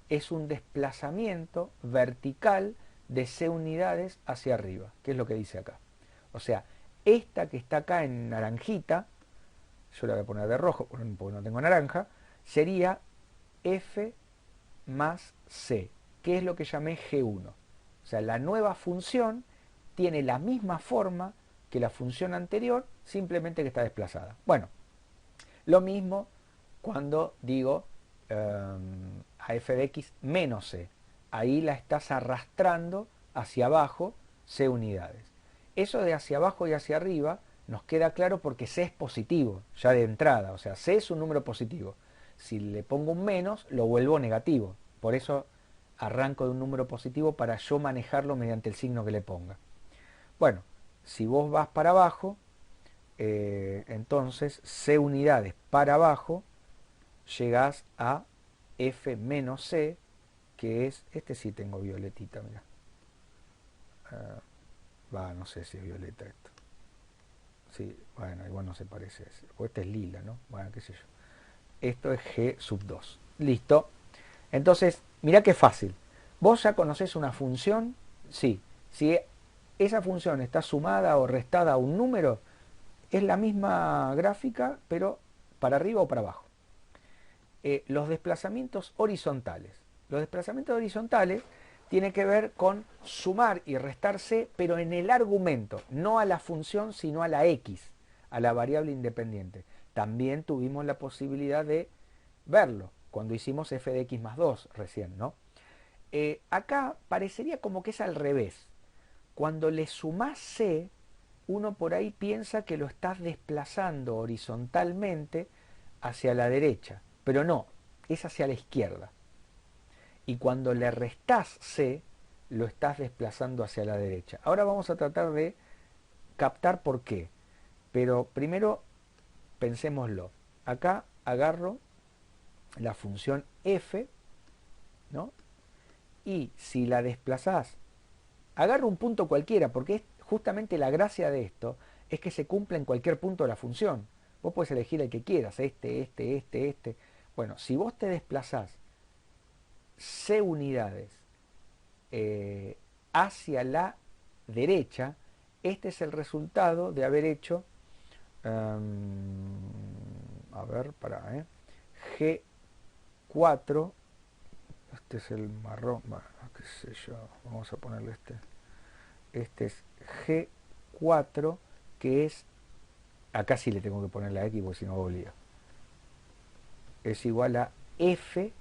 Es un desplazamiento vertical de c unidades hacia arriba, que es lo que dice acá. O sea, esta que está acá en naranjita, yo la voy a poner de rojo porque no tengo naranja, sería f más c, que es lo que llamé g1. O sea, la nueva función tiene la misma forma que la función anterior, simplemente que está desplazada. Bueno, lo mismo cuando digo a f de x menos c. Ahí la estás arrastrando hacia abajo c unidades. Eso de hacia abajo y hacia arriba nos queda claro porque c es positivo, ya de entrada. O sea, c es un número positivo. Si le pongo un menos, lo vuelvo negativo. Por eso arranco de un número positivo para yo manejarlo mediante el signo que le ponga. Bueno, si vos vas para abajo, entonces c unidades para abajo, llegás a f menos c, que es, este sí tengo violetita, mira. No sé si es violeta esto. Sí, bueno, igual no se parece a ese. O este es lila, ¿no? Bueno, qué sé yo. Esto es g sub 2. Listo. Entonces, mirá qué fácil. ¿Vos ya conocés una función? Sí. Si esa función está sumada o restada a un número, es la misma gráfica, pero para arriba o para abajo. Los desplazamientos horizontales. Los desplazamientos horizontales tienen que ver con sumar y restar c, pero en el argumento, no a la función, sino a la x, a la variable independiente. También tuvimos la posibilidad de verlo cuando hicimos f de x más 2 recién, ¿no? Acá parecería como que es al revés. Cuando le sumás c, uno por ahí piensa que lo estás desplazando horizontalmente hacia la derecha, pero no, es hacia la izquierda. Y cuando le restás c, lo estás desplazando hacia la derecha. Ahora vamos a tratar de captar por qué. Pero primero pensémoslo. Acá agarro la función f, ¿no? Y si la desplazás, agarro un punto cualquiera, porque es justamente la gracia de esto, es que se cumple en cualquier punto de la función. Vos podés elegir el que quieras, este. Bueno, si vos te desplazás c unidades hacia la derecha, este es el resultado de haber hecho, a ver, G4 Este es el marrón, bueno, qué sé yo, vamos a ponerle este. Este es G4, que es, acá sí le tengo que poner la X porque si no obliga. Es igual a F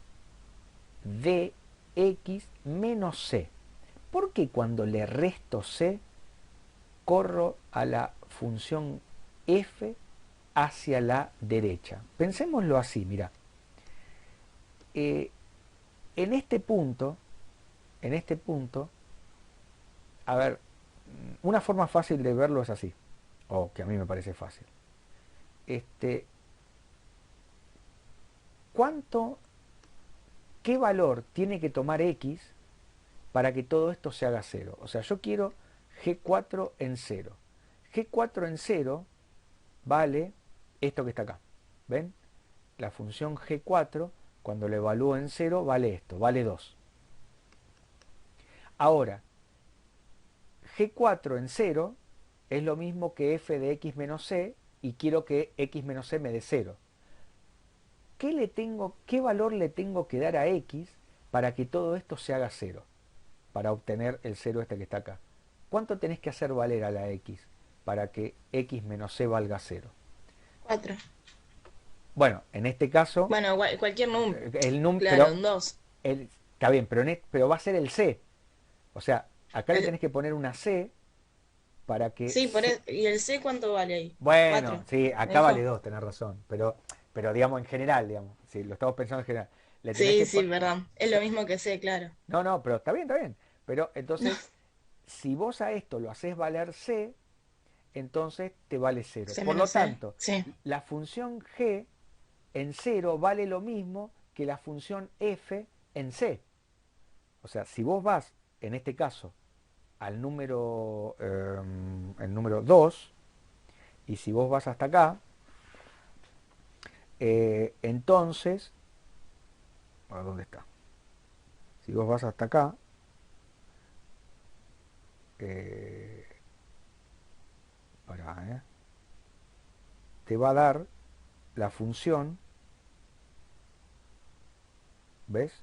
de X menos C. ¿Por qué cuando le resto C corro a la función F hacia la derecha? Pensémoslo así, mira. En este punto, a ver, una forma fácil de verlo es así, o que a mí me parece fácil. ¿Qué valor tiene que tomar X para que todo esto se haga 0? O sea, yo quiero G4 en 0. G4 en 0 vale esto que está acá. ¿Ven? La función G4, cuando lo evalúo en 0, vale esto, vale 2. Ahora, G4 en 0 es lo mismo que f de x menos c y quiero que x menos c me dé 0. ¿Qué valor le tengo que dar a x para que todo esto se haga 0? Para obtener el 0 este que está acá. ¿Cuánto tenés que hacer valer a la x para que x menos c valga 0? 4. Bueno, en este caso... Bueno, cualquier número. El número, Claro, un 2. Está bien, pero va a ser el c. O sea, acá le El- tenés que poner una c para que... Sí, ¿y el C cuánto vale ahí? Bueno, 4. sí, ¿Me acá dijo? vale 2, tenés razón. Pero digamos, en general, digamos. Si lo estamos pensando en general. Le tenés Sí, que sí, perdón. Es lo mismo que C, claro. No, pero está bien, está bien. Pero entonces, si vos a esto lo haces valer c, entonces te vale 0. C Por lo menos C. tanto, Sí. la función g en 0 vale lo mismo que la función f en c. O sea, si vos vas, en este caso, al número, el número 2, y si vos vas hasta acá, entonces, ¿a dónde está? Si vos vas hasta acá, pará, te va a dar la función, ¿ves?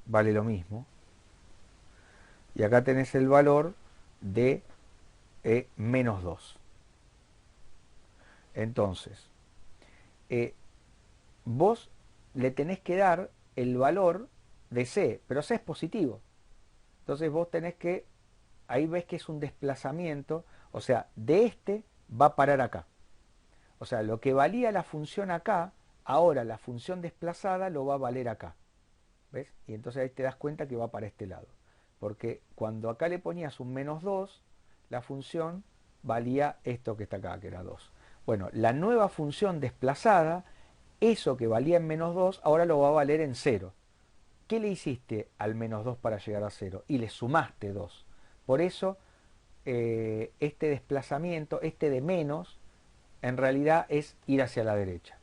Vale lo mismo. Y acá tenés el valor de menos 2. Entonces, vos le tenés que dar el valor de C, pero C es positivo. Entonces vos tenés que, ahí ves que es un desplazamiento, o sea, de este va a parar acá. O sea, lo que valía la función acá, ahora la función desplazada lo va a valer acá. ¿Ves? Y entonces ahí te das cuenta que va para este lado. Porque cuando acá le ponías un menos 2, la función valía esto que está acá, que era 2. Bueno, la nueva función desplazada, eso que valía en menos 2, ahora lo va a valer en 0. ¿Qué le hiciste al menos 2 para llegar a 0? Y le sumaste 2. Por eso, este desplazamiento, este de menos, en realidad es ir hacia la derecha.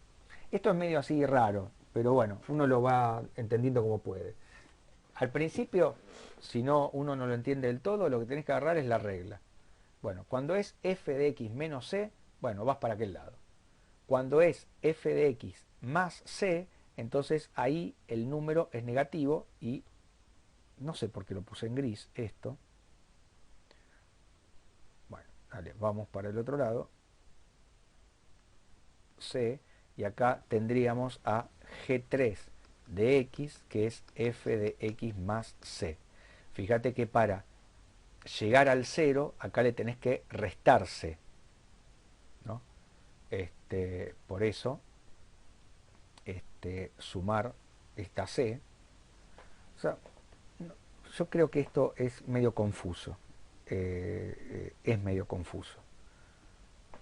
Esto es medio así raro, pero bueno, uno lo va entendiendo como puede. Al principio, si no uno no lo entiende del todo, lo que tenés que agarrar es la regla. Bueno, cuando es f de x menos c, bueno, vas para aquel lado. Cuando es f de x más c, entonces ahí el número es negativo y no sé por qué lo puse en gris esto. Bueno, dale, vamos para el otro lado. C, y acá tendríamos a G3 de x, que es f de x más c. Fíjate que para llegar al 0, acá le tenés que restar c, ¿no? Por eso, sumar esta c. O sea, yo creo que esto es medio confuso. Es medio confuso.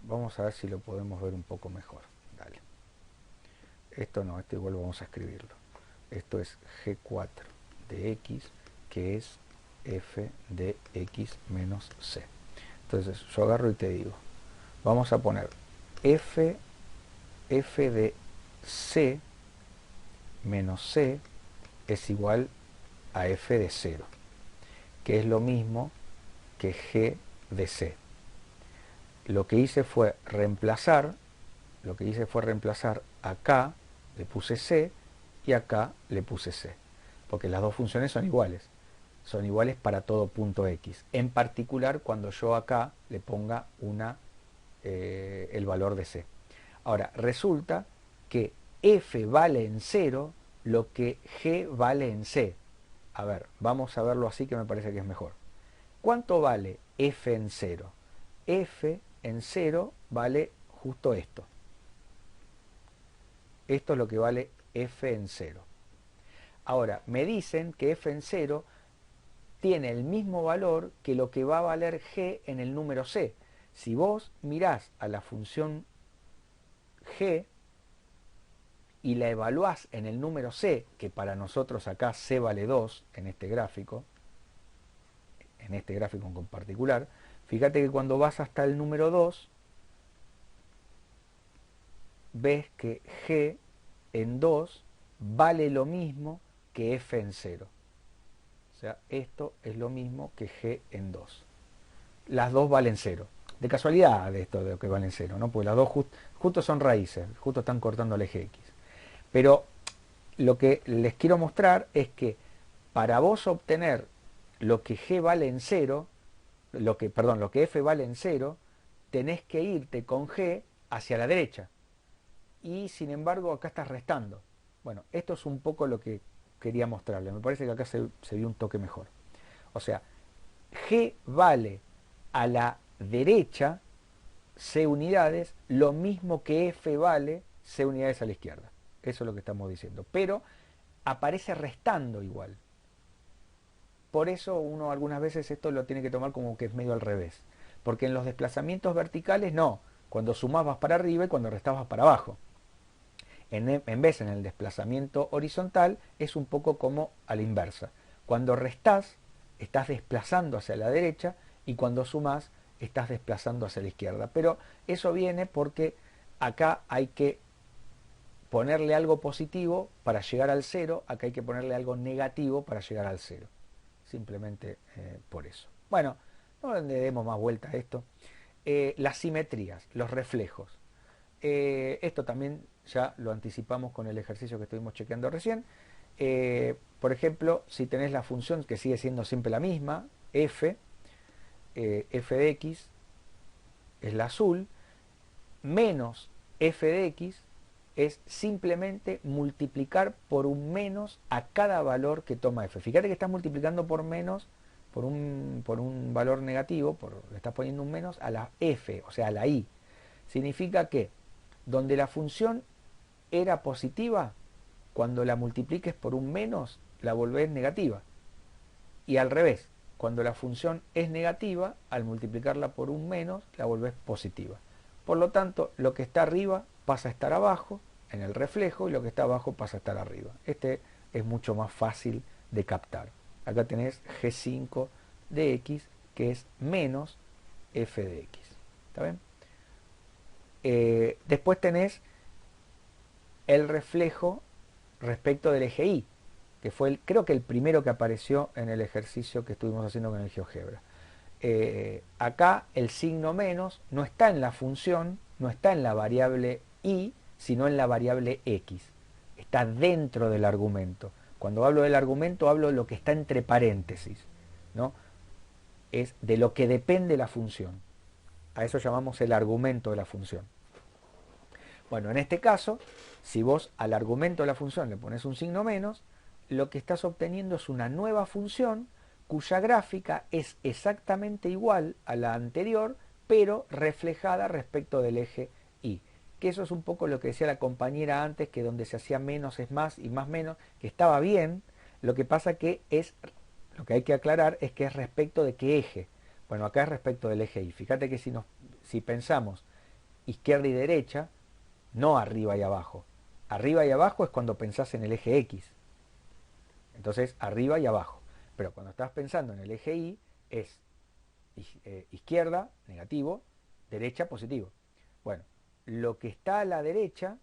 Vamos a ver si lo podemos ver un poco mejor. Dale. Esto no, esto igual vamos a escribirlo. Esto es G4 de x, que es f de x menos c. Entonces yo agarro y te digo, vamos a poner f de c menos c es igual a f de 0, que es lo mismo que g de c. Lo que hice fue reemplazar acá le puse C y acá le puse C, porque las dos funciones son iguales para todo punto X, en particular cuando yo acá le ponga el valor de C. Ahora, resulta que F vale en 0 lo que G vale en C. A ver, vamos a verlo así que me parece que es mejor. ¿Cuánto vale F en 0? F en 0 vale justo esto. Esto es lo que vale F en 0. Ahora, me dicen que F en 0 tiene el mismo valor que lo que va a valer G en el número C. Si vos mirás a la función G y la evaluás en el número C, que para nosotros acá C vale 2 en este gráfico en particular, fíjate que cuando vas hasta el número 2, ves que G en 2 vale lo mismo que F en 0. O sea, esto es lo mismo que G en 2. Las dos valen 0. De casualidad de esto de lo que valen 0, ¿no? Porque las dos justo son raíces, justo están cortando el eje X. Pero lo que les quiero mostrar es que para vos obtener lo que G vale en 0, lo que F vale en 0, tenés que irte con G hacia la derecha. Y sin embargo acá estás restando. Bueno, esto es un poco lo que quería mostrarles. Me parece que acá se vio un toque mejor. O sea, G vale a la derecha C unidades, lo mismo que F vale C unidades a la izquierda. Eso es lo que estamos diciendo. Pero aparece restando igual. Por eso uno algunas veces esto lo tiene que tomar como que es medio al revés. Porque en los desplazamientos verticales no. Cuando sumás vas para arriba y cuando restás vas para abajo. En vez en el desplazamiento horizontal es un poco como a la inversa. Cuando restás estás desplazando hacia la derecha y cuando sumás estás desplazando hacia la izquierda. Pero eso viene porque acá hay que ponerle algo positivo para llegar al 0, acá hay que ponerle algo negativo para llegar al 0. Simplemente por eso. Bueno, no le demos más vuelta a esto. Las simetrías, los reflejos. Esto también ya lo anticipamos con el ejercicio que estuvimos chequeando recién. Por ejemplo, si tenés la función que sigue siendo siempre la misma, f de x es la azul, menos f de x es simplemente multiplicar por un menos a cada valor que toma f. Fíjate que estás multiplicando por menos, por un valor negativo, le estás poniendo un menos a la f, o sea, a la i. Significa que donde la función era positiva, cuando la multipliques por un menos, la volvés negativa. Y al revés, cuando la función es negativa, al multiplicarla por un menos, la volvés positiva. Por lo tanto, lo que está arriba pasa a estar abajo en el reflejo y lo que está abajo pasa a estar arriba. Este es mucho más fácil de captar. Acá tenés G5 de x, que es menos f de x. ¿Está bien? Después tenés el reflejo respecto del eje Y, que fue creo que el primero que apareció en el ejercicio que estuvimos haciendo con el GeoGebra. Acá el signo menos no está en la función, no está en la variable Y, sino en la variable X. Está dentro del argumento. Cuando hablo del argumento hablo de lo que está entre paréntesis, ¿no? Es de lo que depende la función. A eso llamamos el argumento de la función. Bueno, en este caso, si vos al argumento de la función le pones un signo menos, lo que estás obteniendo es una nueva función cuya gráfica es exactamente igual a la anterior, pero reflejada respecto del eje Y. Que eso es un poco lo que decía la compañera antes, que donde se hacía menos es más y más menos, que estaba bien. Lo que pasa que lo que hay que aclarar es que es respecto de qué eje. Bueno, acá es respecto del eje Y. Fíjate que si pensamos izquierda y derecha, no arriba y abajo. Arriba y abajo es cuando pensás en el eje X. Entonces, arriba y abajo. Pero cuando estás pensando en el eje Y, es izquierda, negativo, derecha, positivo. Bueno, lo que está a la derecha,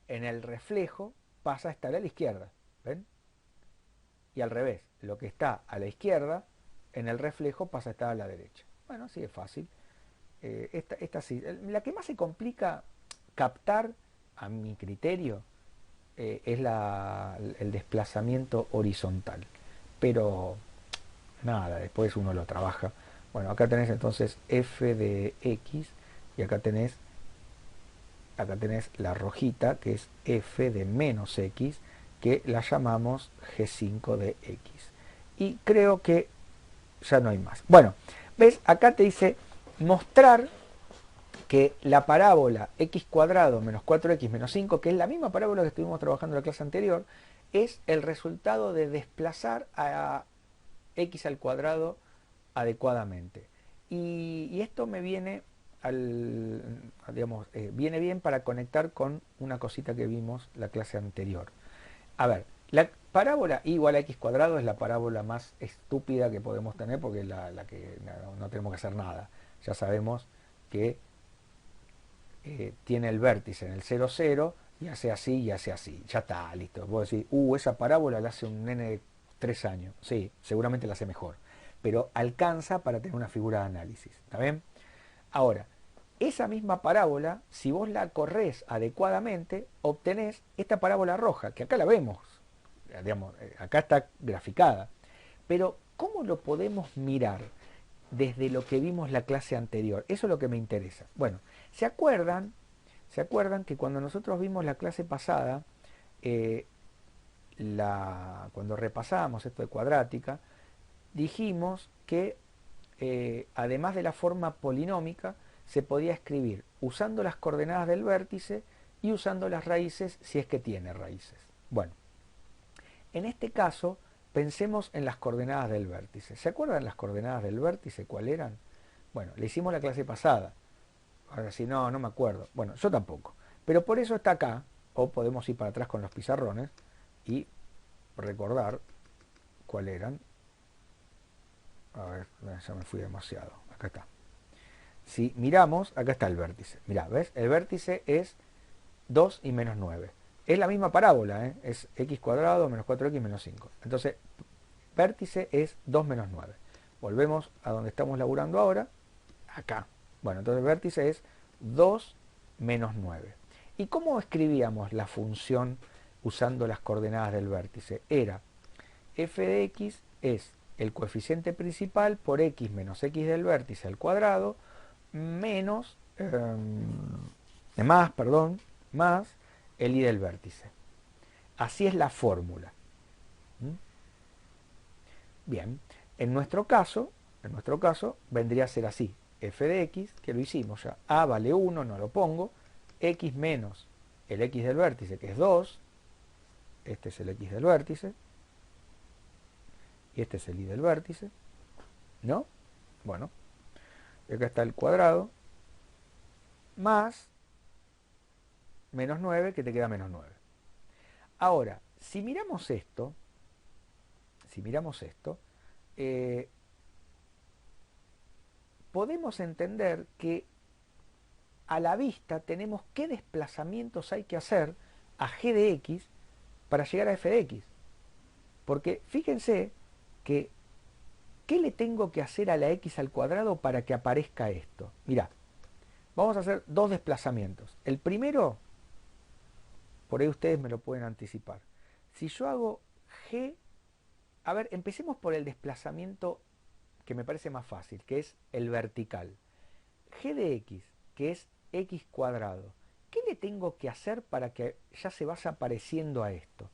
en el reflejo, pasa a estar a la izquierda. ¿Ven? Y al revés, lo que está a la izquierda, en el reflejo, pasa a estar a la derecha. Bueno, así es fácil. Esta sí. La que más se complica, captar, a mi criterio, es el desplazamiento horizontal. Pero nada, después uno lo trabaja. Bueno, acá tenés entonces f de x y acá tenés la rojita que es f de menos x, que la llamamos g5 de x. Y creo que ya no hay más. Bueno, ¿ves? Acá te dice mostrar que la parábola x cuadrado menos 4x menos 5, que es la misma parábola que estuvimos trabajando en la clase anterior, es el resultado de desplazar a x al cuadrado adecuadamente. Y esto me viene viene bien para conectar con una cosita que vimos la clase anterior. A ver, la parábola y igual a x cuadrado es la parábola más estúpida que podemos tener, porque la que no tenemos que hacer nada. Ya sabemos que tiene el vértice en el 0, 0 y hace así y hace así. Ya está, listo. Vos decís, esa parábola la hace un nene de 3 años. Sí, seguramente la hace mejor. Pero alcanza para tener una figura de análisis. ¿Está bien? Ahora, esa misma parábola, si vos la corres adecuadamente, obtenés esta parábola roja, que acá la vemos. Digamos, acá está graficada. Pero, ¿cómo lo podemos mirar desde lo que vimos la clase anterior? Eso es lo que me interesa. Bueno, ¿se acuerdan que cuando nosotros vimos la clase pasada, cuando repasábamos esto de cuadrática, dijimos que además de la forma polinómica, se podía escribir usando las coordenadas del vértice y usando las raíces si es que tiene raíces. Bueno, en este caso pensemos en las coordenadas del vértice. ¿Se acuerdan las coordenadas del vértice? ¿Cuáles eran? Bueno, le hicimos la clase pasada. Ahora sí, no me acuerdo. Bueno, yo tampoco. Pero por eso está acá, o podemos ir para atrás con los pizarrones y recordar cuáles eran. A ver, ya me fui demasiado. Acá está. Si miramos, acá está el vértice. Mirá, ¿ves? El vértice es 2 y menos 9. Es la misma parábola, ¿eh? Es x cuadrado menos 4x menos 5. Entonces, vértice es 2 menos 9. Volvemos a donde estamos laburando ahora. Acá. Bueno, entonces el vértice es 2 menos 9. ¿Y cómo escribíamos la función usando las coordenadas del vértice? Era f de x es el coeficiente principal por x menos x del vértice al cuadrado menos, más el y del vértice. Así es la fórmula. Bien, en nuestro caso vendría a ser así. F de x, que lo hicimos ya, a vale 1, no lo pongo, x menos el x del vértice, que es 2, este es el x del vértice, y este es el y del vértice, ¿no? Bueno, y acá está el cuadrado, más menos 9, que te queda menos 9. Ahora, si miramos esto, podemos entender que a la vista tenemos qué desplazamientos hay que hacer a g de x para llegar a f de x. Porque fíjense que ¿qué le tengo que hacer a la x al cuadrado para que aparezca esto? Mirá, vamos a hacer dos desplazamientos. El primero, por ahí ustedes me lo pueden anticipar. Si yo hago g, a ver, empecemos por el desplazamiento que me parece más fácil, que es el vertical. G de x, que es x cuadrado. ¿Qué le tengo que hacer para que ya se vaya pareciendo a esto?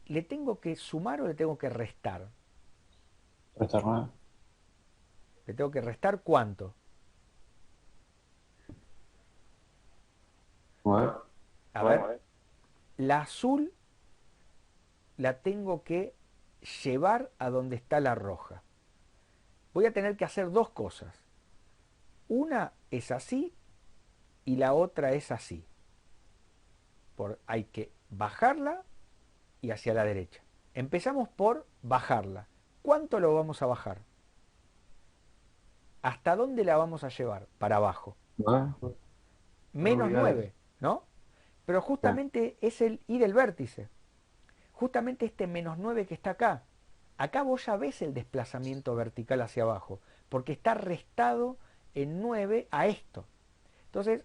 ¿Le tengo que sumar o le tengo que restar? Restar 9. ¿Le tengo que restar cuánto? 9. A ver, la azul la tengo que llevar a donde está la roja. Voy a tener que hacer dos cosas. Una es así y la otra es así. Hay que bajarla y hacia la derecha. Empezamos por bajarla. ¿Cuánto lo vamos a bajar? ¿Hasta dónde la vamos a llevar? Para abajo. 9. Menos 9, ¿no? Pero justamente es el y del vértice. Justamente este menos 9 que está acá. Acá vos ya ves el desplazamiento vertical hacia abajo, porque está restado en 9 a esto. Entonces,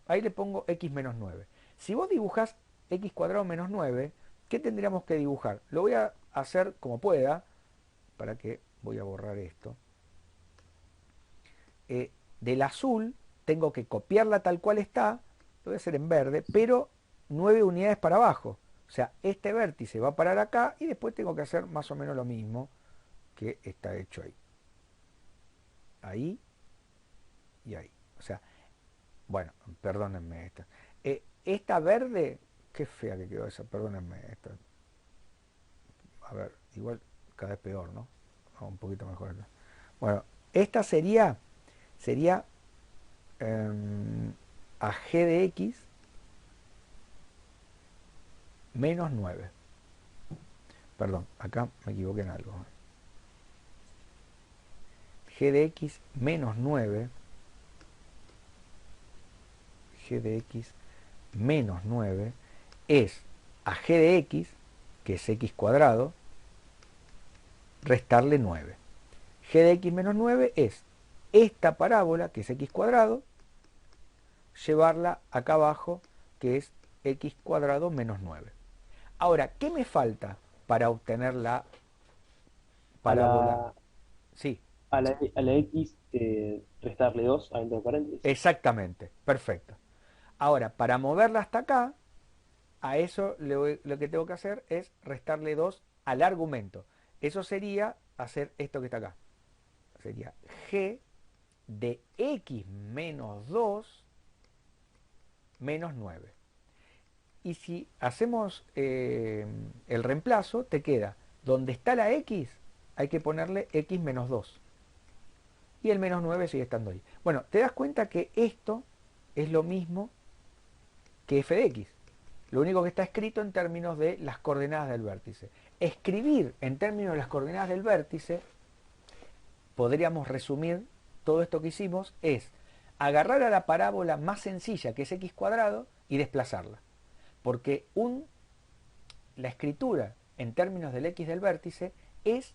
Ahí le pongo x menos 9. Si vos dibujás x cuadrado menos 9, ¿qué tendríamos que dibujar? Lo voy a hacer como pueda, para que voy a borrar esto. Del azul tengo que copiarla tal cual está, lo voy a hacer en verde, pero 9 unidades para abajo. O sea, este vértice va a parar acá y después tengo que hacer más o menos lo mismo que está hecho ahí. Ahí y ahí. O sea, bueno, perdónenme esta. Esta verde, qué fea que quedó esa, perdónenme esta. A ver, igual cada vez peor, ¿no? Un poquito mejor acá. Bueno, esta sería a g de x menos 9. Perdón, acá me equivoqué en algo. G de x menos 9. G de x menos 9 es a g de x, que es x cuadrado, restarle 9. G de x menos 9 es esta parábola, que es x cuadrado, llevarla acá abajo, que es x cuadrado menos 9. Ahora, ¿qué me falta para obtener la parábola? Sí, A la X restarle 2 adentro de paréntesis. exactamente, perfecto. Ahora, para moverla hasta acá, a eso lo que tengo que hacer es restarle 2 al argumento. Eso sería hacer esto que está acá. Sería g de x menos 2 menos 9. Y si hacemos el reemplazo, te queda, donde está la x, hay que ponerle x menos 2. Y el menos 9 sigue estando ahí. Bueno, te das cuenta que esto es lo mismo que f de x. Lo único que está escrito en términos de las coordenadas del vértice. Escribir en términos de las coordenadas del vértice, podríamos resumir todo esto que hicimos, es agarrar a la parábola más sencilla, que es x cuadrado, y desplazarla. Porque la escritura en términos del x del vértice es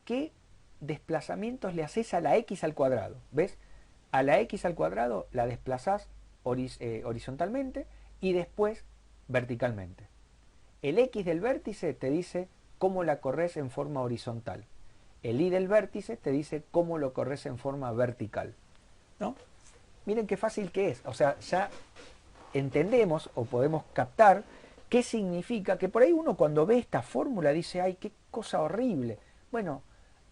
qué desplazamientos le haces a la x al cuadrado. ¿Ves? A la x al cuadrado la desplazás horizontalmente y después verticalmente. El x del vértice te dice cómo la corres en forma horizontal. El y del vértice te dice cómo lo corres en forma vertical. ¿No? Miren qué fácil que es. O sea, ya entendemos o podemos captar qué significa, que por ahí uno cuando ve esta fórmula dice, ay, qué cosa horrible. Bueno,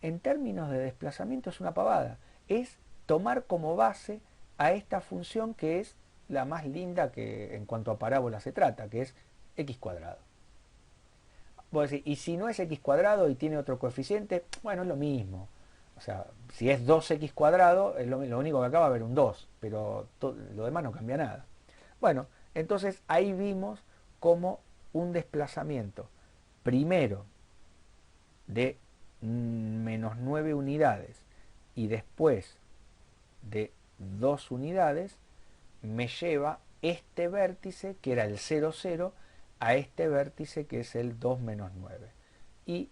en términos de desplazamiento es una pavada. Es tomar como base a esta función que es la más linda que en cuanto a parábola se trata, que es x cuadrado. Vos decís, y si no es x cuadrado y tiene otro coeficiente, bueno, es lo mismo. O sea, si es 2x cuadrado, es lo único que acá va a haber un 2, pero lo demás no cambia nada. Bueno, entonces ahí vimos como un desplazamiento, primero de menos 9 unidades y después de 2 unidades, me lleva este vértice, que era el 0, 0, a este vértice, que es el 2 menos 9. Y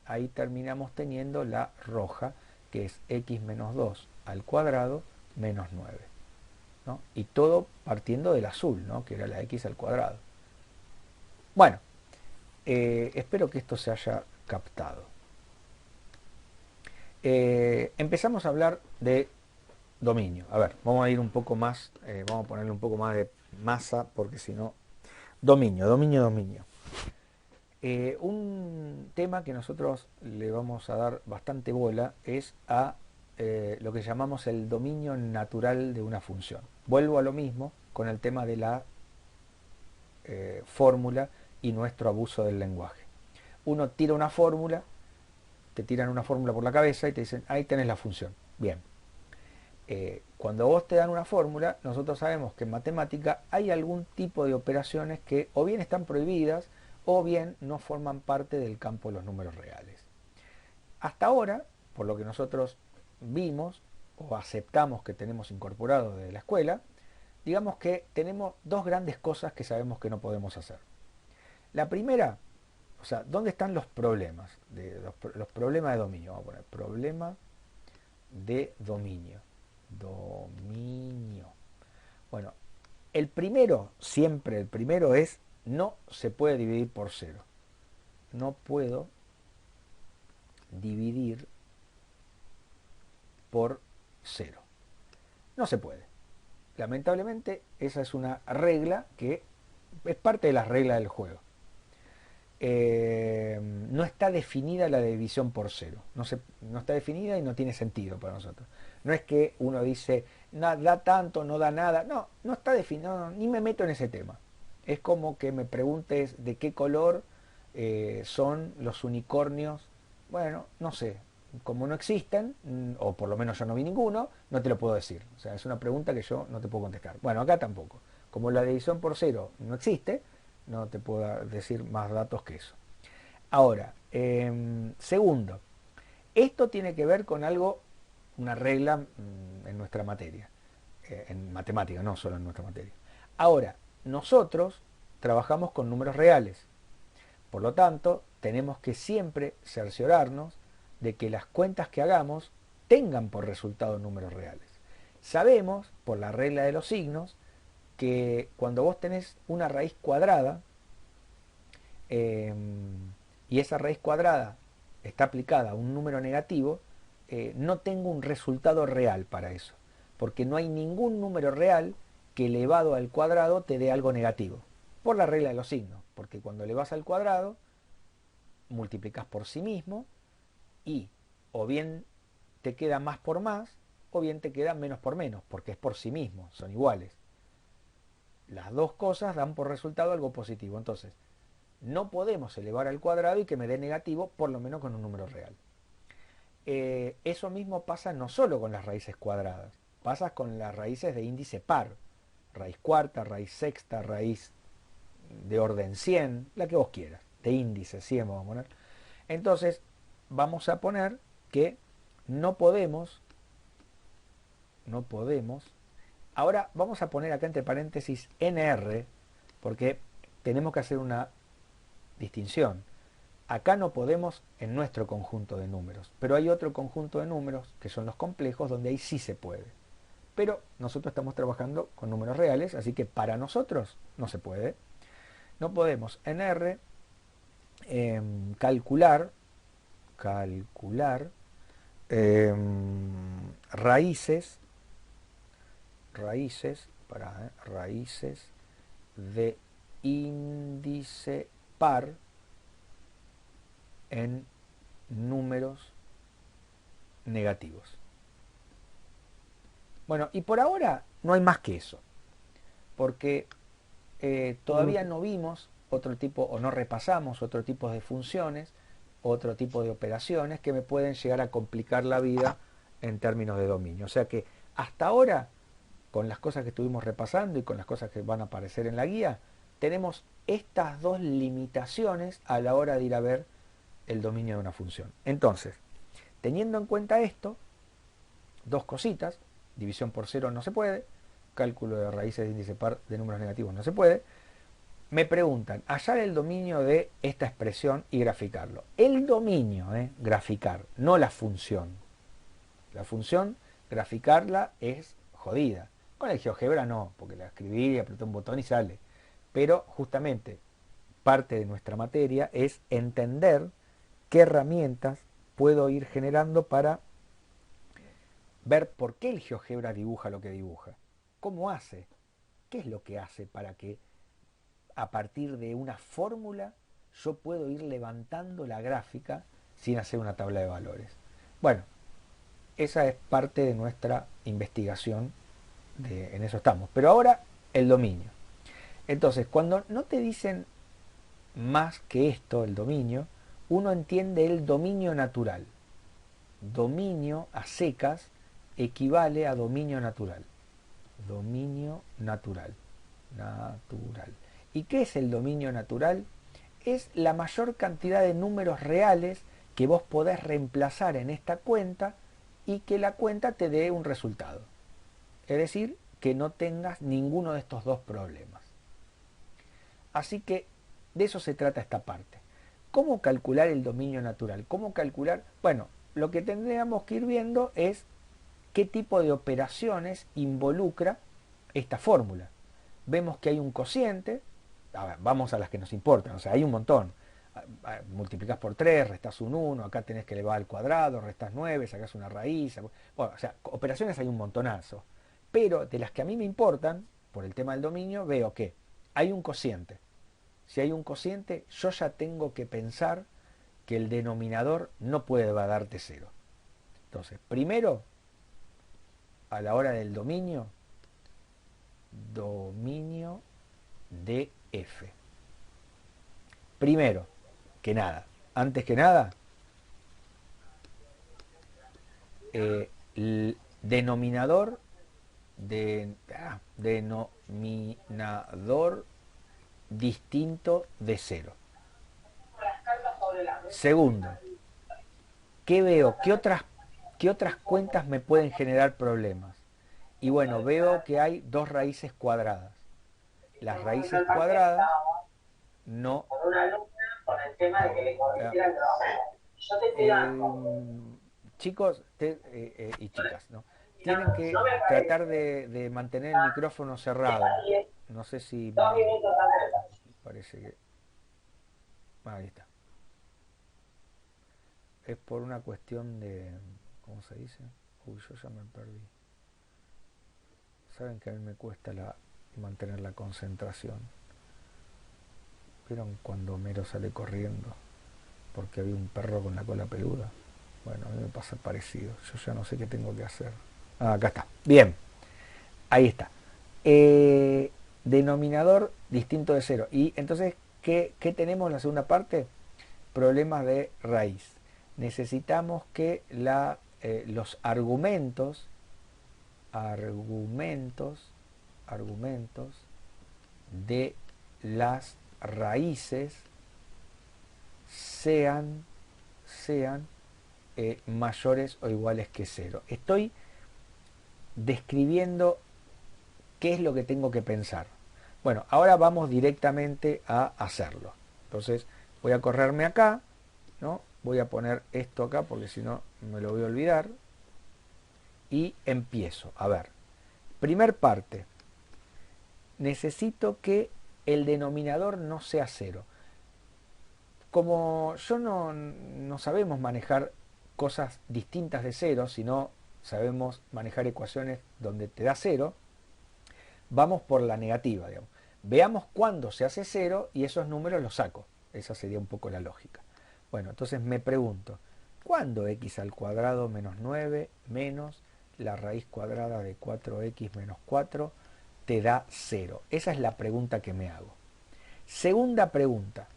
ahí terminamos teniendo la roja, que es x menos 2 al cuadrado menos 9. ¿No? Y todo partiendo del azul, ¿no? Que era la x al cuadrado. Bueno, espero que esto se haya captado. Empezamos a hablar de dominio. A ver, vamos a ir un poco más, vamos a ponerle un poco más de masa, porque si no... Dominio. Un tema que nosotros le vamos a dar bastante bola es a lo que llamamos el dominio natural de una función. Vuelvo a lo mismo con el tema de la fórmula y nuestro abuso del lenguaje. Uno tira una fórmula, te tiran una fórmula por la cabeza y te dicen, ahí tenés la función. Bien. Cuando vos te dan una fórmula, nosotros sabemos que en matemática hay algún tipo de operaciones que o bien están prohibidas o bien no forman parte del campo de los números reales. Hasta ahora, por lo que nosotros vimos o aceptamos que tenemos incorporado desde la escuela, digamos que tenemos dos grandes cosas que sabemos que no podemos hacer. La primera, o sea, ¿dónde están los problemas? Los problemas de dominio. Vamos a poner problema de dominio. Dominio. Bueno, el primero, siempre el primero es, no se puede dividir por cero. No puedo dividir por cero. No se puede. Lamentablemente, esa es una regla que es parte de las reglas del juego. No está definida la división por cero. No está definida y no tiene sentido para nosotros. No es que uno dice, da tanto, no da nada. No, no está definido, ni me meto en ese tema. Es como que me preguntes de qué color son los unicornios. Bueno, no sé. Como no existen, o por lo menos yo no vi ninguno, no te lo puedo decir. O sea, es una pregunta que yo no te puedo contestar. Bueno, acá tampoco. Como la división por cero no existe, no te puedo decir más datos que eso. Ahora, segundo, esto tiene que ver con algo, una regla en nuestra materia, en matemática, no solo en nuestra materia. Ahora, nosotros trabajamos con números reales, por lo tanto, tenemos que siempre cerciorarnos de que las cuentas que hagamos tengan por resultado números reales. Sabemos, por la regla de los signos, que cuando vos tenés una raíz cuadrada y esa raíz cuadrada está aplicada a un número negativo, no tengo un resultado real para eso, porque no hay ningún número real que elevado al cuadrado te dé algo negativo, por la regla de los signos, porque cuando elevas al cuadrado multiplicas por sí mismo y o bien te queda más por más o bien te queda menos por menos, porque es por sí mismo, son iguales. Las dos cosas dan por resultado algo positivo. Entonces, no podemos elevar al cuadrado y que me dé negativo, por lo menos con un número real. Eso mismo pasa no solo con las raíces cuadradas, pasa con las raíces de índice par. Raíz cuarta, raíz sexta, raíz de orden 100, la que vos quieras. De índice 100 vamos a poner. Entonces, vamos a poner que no podemos, ahora vamos a poner acá entre paréntesis NR, porque tenemos que hacer una distinción. Acá no podemos en nuestro conjunto de números, pero hay otro conjunto de números, que son los complejos, donde ahí sí se puede. Pero nosotros estamos trabajando con números reales, así que para nosotros no se puede. No podemos en R calcular raíces de índice par en números negativos. Bueno, y por ahora no hay más que eso, porque todavía no vimos otro tipo, o no repasamos otro tipo de funciones, otro tipo de operaciones que me pueden llegar a complicar la vida en términos de dominio. O sea que hasta ahora, con las cosas que estuvimos repasando y con las cosas que van a aparecer en la guía, tenemos estas dos limitaciones a la hora de ir a ver el dominio de una función. Entonces, teniendo en cuenta esto, dos cositas: división por cero no se puede, cálculo de raíces de índice par de números negativos no se puede. Me preguntan, hallar el dominio de esta expresión y graficarlo. El dominio, graficar, no la función. La función, graficarla es jodida. Con el GeoGebra no, porque la escribí y apreté un botón y sale. Pero justamente parte de nuestra materia es entender qué herramientas puedo ir generando para ver por qué el GeoGebra dibuja lo que dibuja. ¿Cómo hace? ¿Qué es lo que hace para que a partir de una fórmula yo puedo ir levantando la gráfica sin hacer una tabla de valores? Bueno, esa es parte de nuestra investigación, en eso estamos. Pero ahora el dominio. Entonces, cuando no te dicen más que esto, el dominio, uno entiende el dominio natural. Dominio a secas equivale a dominio natural. Dominio natural. ¿Y qué es el dominio natural? Es la mayor cantidad de números reales que vos podés reemplazar en esta cuenta y que la cuenta te dé un resultado. Es decir, que no tengas ninguno de estos dos problemas. Así que de eso se trata esta parte. ¿Cómo calcular el dominio natural? ¿Cómo calcular? Bueno, lo que tendríamos que ir viendo es qué tipo de operaciones involucra esta fórmula. Vemos que hay un cociente, a ver, vamos a las que nos importan, o sea, hay un montón. Multiplicás por 3, restás un 1, acá tenés que elevar al cuadrado, restás 9, sacás una raíz. Bueno, o sea, operaciones hay un montonazo. Pero de las que a mí me importan, por el tema del dominio, veo que hay un cociente. Si hay un cociente, yo ya tengo que pensar que el denominador no puede darte 0. Entonces, primero, a la hora del dominio de f. Primero que nada, antes que nada, el denominador distinto de 0. Segundo, ¿qué veo? ¿Qué otras cuentas me pueden generar problemas? Y bueno, veo que hay dos raíces cuadradas. Las raíces cuadradas no... chicos y chicas, ¿no? Tienen que tratar de mantener el micrófono cerrado. No sé si... Parece que... ahí está. Es por una cuestión de... ¿cómo se dice? Uy, yo ya me perdí. Saben que a mí me cuesta mantener la concentración. ¿Vieron cuando Homero sale corriendo porque había un perro con la cola peluda? Bueno, a mí me pasa parecido. Yo ya no sé qué tengo que hacer. Ah, acá está. Bien. Ahí está. Denominador distinto de 0. Y entonces, ¿qué tenemos en la segunda parte? Problemas de raíz. Necesitamos que los argumentos de las raíces sean mayores o iguales que 0. Estoy describiendo qué es lo que tengo que pensar. Bueno, ahora vamos directamente a hacerlo. Entonces voy a correrme acá, ¿no? Voy a poner esto acá porque si no me lo voy a olvidar. Y empiezo. A ver, primer parte. Necesito que el denominador no sea 0. Como yo no sabemos manejar cosas distintas de 0, sino sabemos manejar ecuaciones donde te da 0, vamos por la negativa, digamos. Veamos cuándo se hace 0 y esos números los saco. Esa sería un poco la lógica. Bueno, entonces me pregunto, ¿cuándo x al cuadrado menos 9 menos la raíz cuadrada de 4x menos 4 te da 0? Esa es la pregunta que me hago. Segunda pregunta,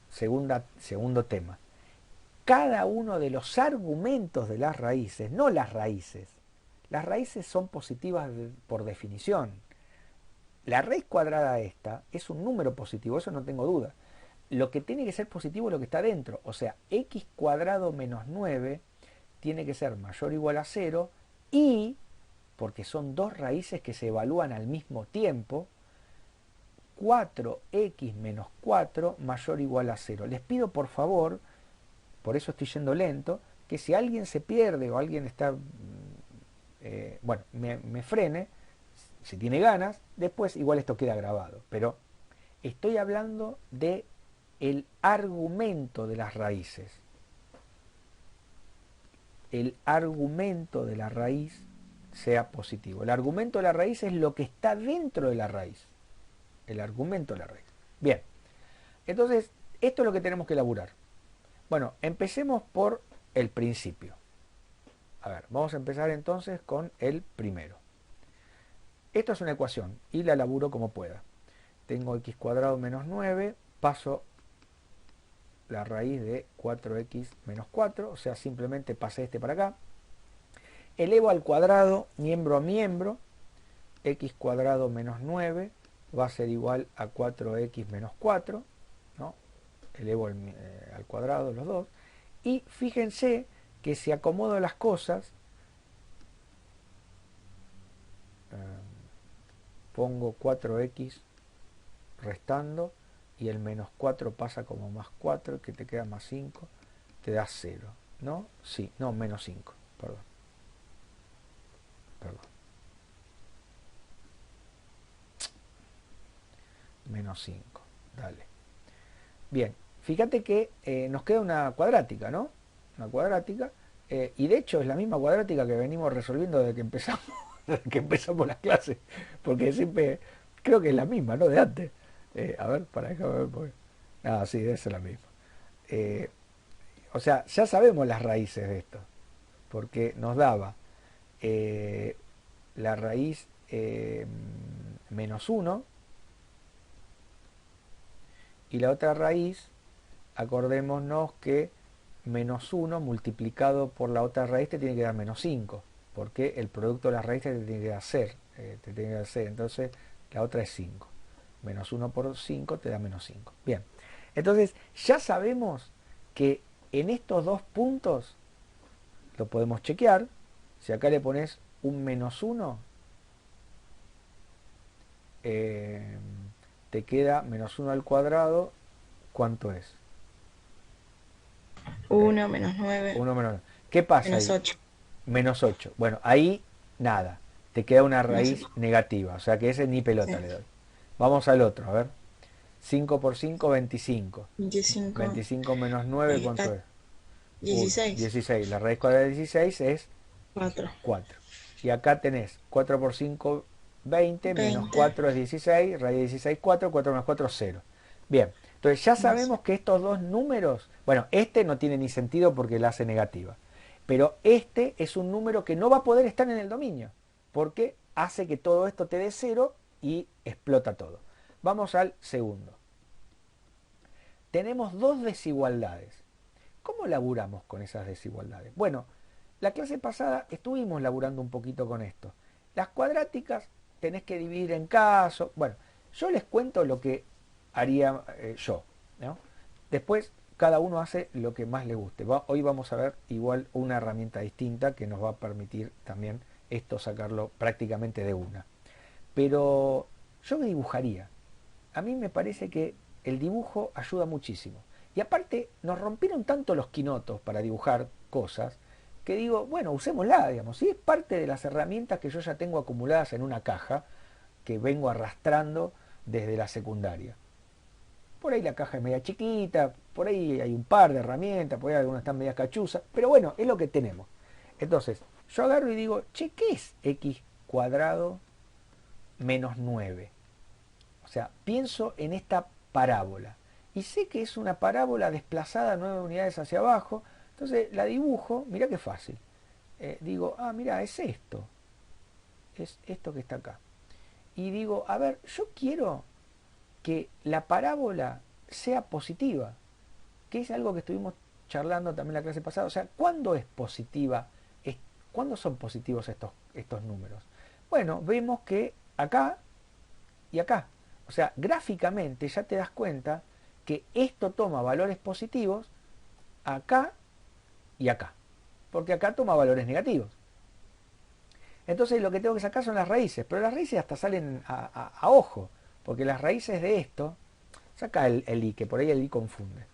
segundo tema. Cada uno de los argumentos de las raíces, no las raíces son positivas por definición. La raíz cuadrada esta es un número positivo, eso no tengo duda. Lo que tiene que ser positivo es lo que está dentro. O sea, x cuadrado menos 9 tiene que ser mayor o igual a 0 y, porque son dos raíces que se evalúan al mismo tiempo, 4x menos 4 mayor o igual a 0. Les pido por favor, por eso estoy yendo lento, que si alguien se pierde o alguien está, bueno, me frene, si tiene ganas, después igual esto queda grabado. Pero estoy hablando de el argumento de las raíces. El argumento de la raíz sea positivo. El argumento de la raíz es lo que está dentro de la raíz. El argumento de la raíz. Bien. Entonces, esto es lo que tenemos que elaborar. Bueno, empecemos por el principio. A ver, vamos a empezar entonces con el primero. Esto es una ecuación y la elaboro como pueda. Tengo x cuadrado menos 9, paso la raíz de 4x menos 4, o sea, simplemente pasé este para acá. Elevo al cuadrado, miembro a miembro, x cuadrado menos 9 va a ser igual a 4x menos 4, ¿no? Elevo al cuadrado los dos. Y fíjense que si acomodo las cosas, pongo 4x restando y el menos 4 pasa como más 4, que te queda más 5, te da 0, ¿no? Sí, no, menos 5, perdón. menos 5. Dale. Bien, fíjate que nos queda una cuadrática, ¿no? Una cuadrática. Y de hecho es la misma cuadrática que venimos resolviendo desde que empezamos, desde que empezamos las clases. Porque siempre, creo que es la misma, ¿no? De antes. A ver, para déjame ver. Ah, sí, debe ser la misma. O sea, ya sabemos las raíces de esto. Porque nos daba la raíz menos 1 y la otra raíz, acordémonos que menos 1 multiplicado por la otra raíz te tiene que dar menos 5, porque el producto de las raíces te tiene que dar 0, entonces la otra es 5. Menos 1 por 5 te da menos 5. Bien, entonces ya sabemos que en estos dos puntos lo podemos chequear. Si acá le pones un menos 1, te queda menos 1 al cuadrado. ¿Cuánto es? 1 menos 9 1 menos 9. ¿Qué pasa menos ahí? 8. Menos 8. Bueno, ahí nada. Te queda una Menos raíz 8. negativa. O sea que ese ni pelota Sí. le doy. Vamos al otro, a ver. 5 por 5, 25. 25. 25 menos 9, ¿cuánto es? 16. 16. La raíz cuadrada de 16 es 4. 4. Y acá tenés 4 por 5, 20, menos 20. 4 es 16, raíz de 16, 4, 4 menos 4, 0. Bien, entonces ya sabemos que estos dos números, bueno, este no tiene ni sentido porque la hace negativa, pero este es un número que no va a poder estar en el dominio, porque hace que todo esto te dé 0 y explota todo. Vamos al segundo. Tenemos dos desigualdades. ¿Cómo laburamos con esas desigualdades? Bueno, la clase pasada estuvimos laburando un poquito con esto. Las cuadráticas tenés que dividir en casos. Bueno, yo les cuento lo que haría yo, ¿no? Después cada uno hace lo que más le guste. Hoy vamos a ver igual una herramienta distinta que nos va a permitir también esto sacarlo prácticamente de una. Pero yo dibujaría. A mí me parece que el dibujo ayuda muchísimo. Y aparte nos rompieron tanto los quinotos para dibujar cosas que digo, bueno, usémosla, digamos. Y es parte de las herramientas que yo ya tengo acumuladas en una caja que vengo arrastrando desde la secundaria. Por ahí la caja es media chiquita, por ahí hay un par de herramientas, por ahí algunas están medias cachuzas, pero bueno, es lo que tenemos. Entonces, yo agarro y digo, che, ¿qué es x cuadrado menos 9? O sea, pienso en esta parábola. Y sé que es una parábola desplazada 9 unidades hacia abajo. Entonces la dibujo, mirá qué fácil. Digo, ah, mirá, es esto. Es esto que está acá. Y digo, a ver, yo quiero que la parábola sea positiva. Que es algo que estuvimos charlando también la clase pasada. O sea, ¿cuándo es positiva? ¿Cuándo son positivos estos números? Bueno, vemos que acá y acá. O sea, gráficamente ya te das cuenta que esto toma valores positivos acá y acá. Porque acá toma valores negativos. Entonces lo que tengo que sacar son las raíces. Pero las raíces hasta salen a ojo. Porque las raíces de esto, saca el i, que por ahí el i confunde.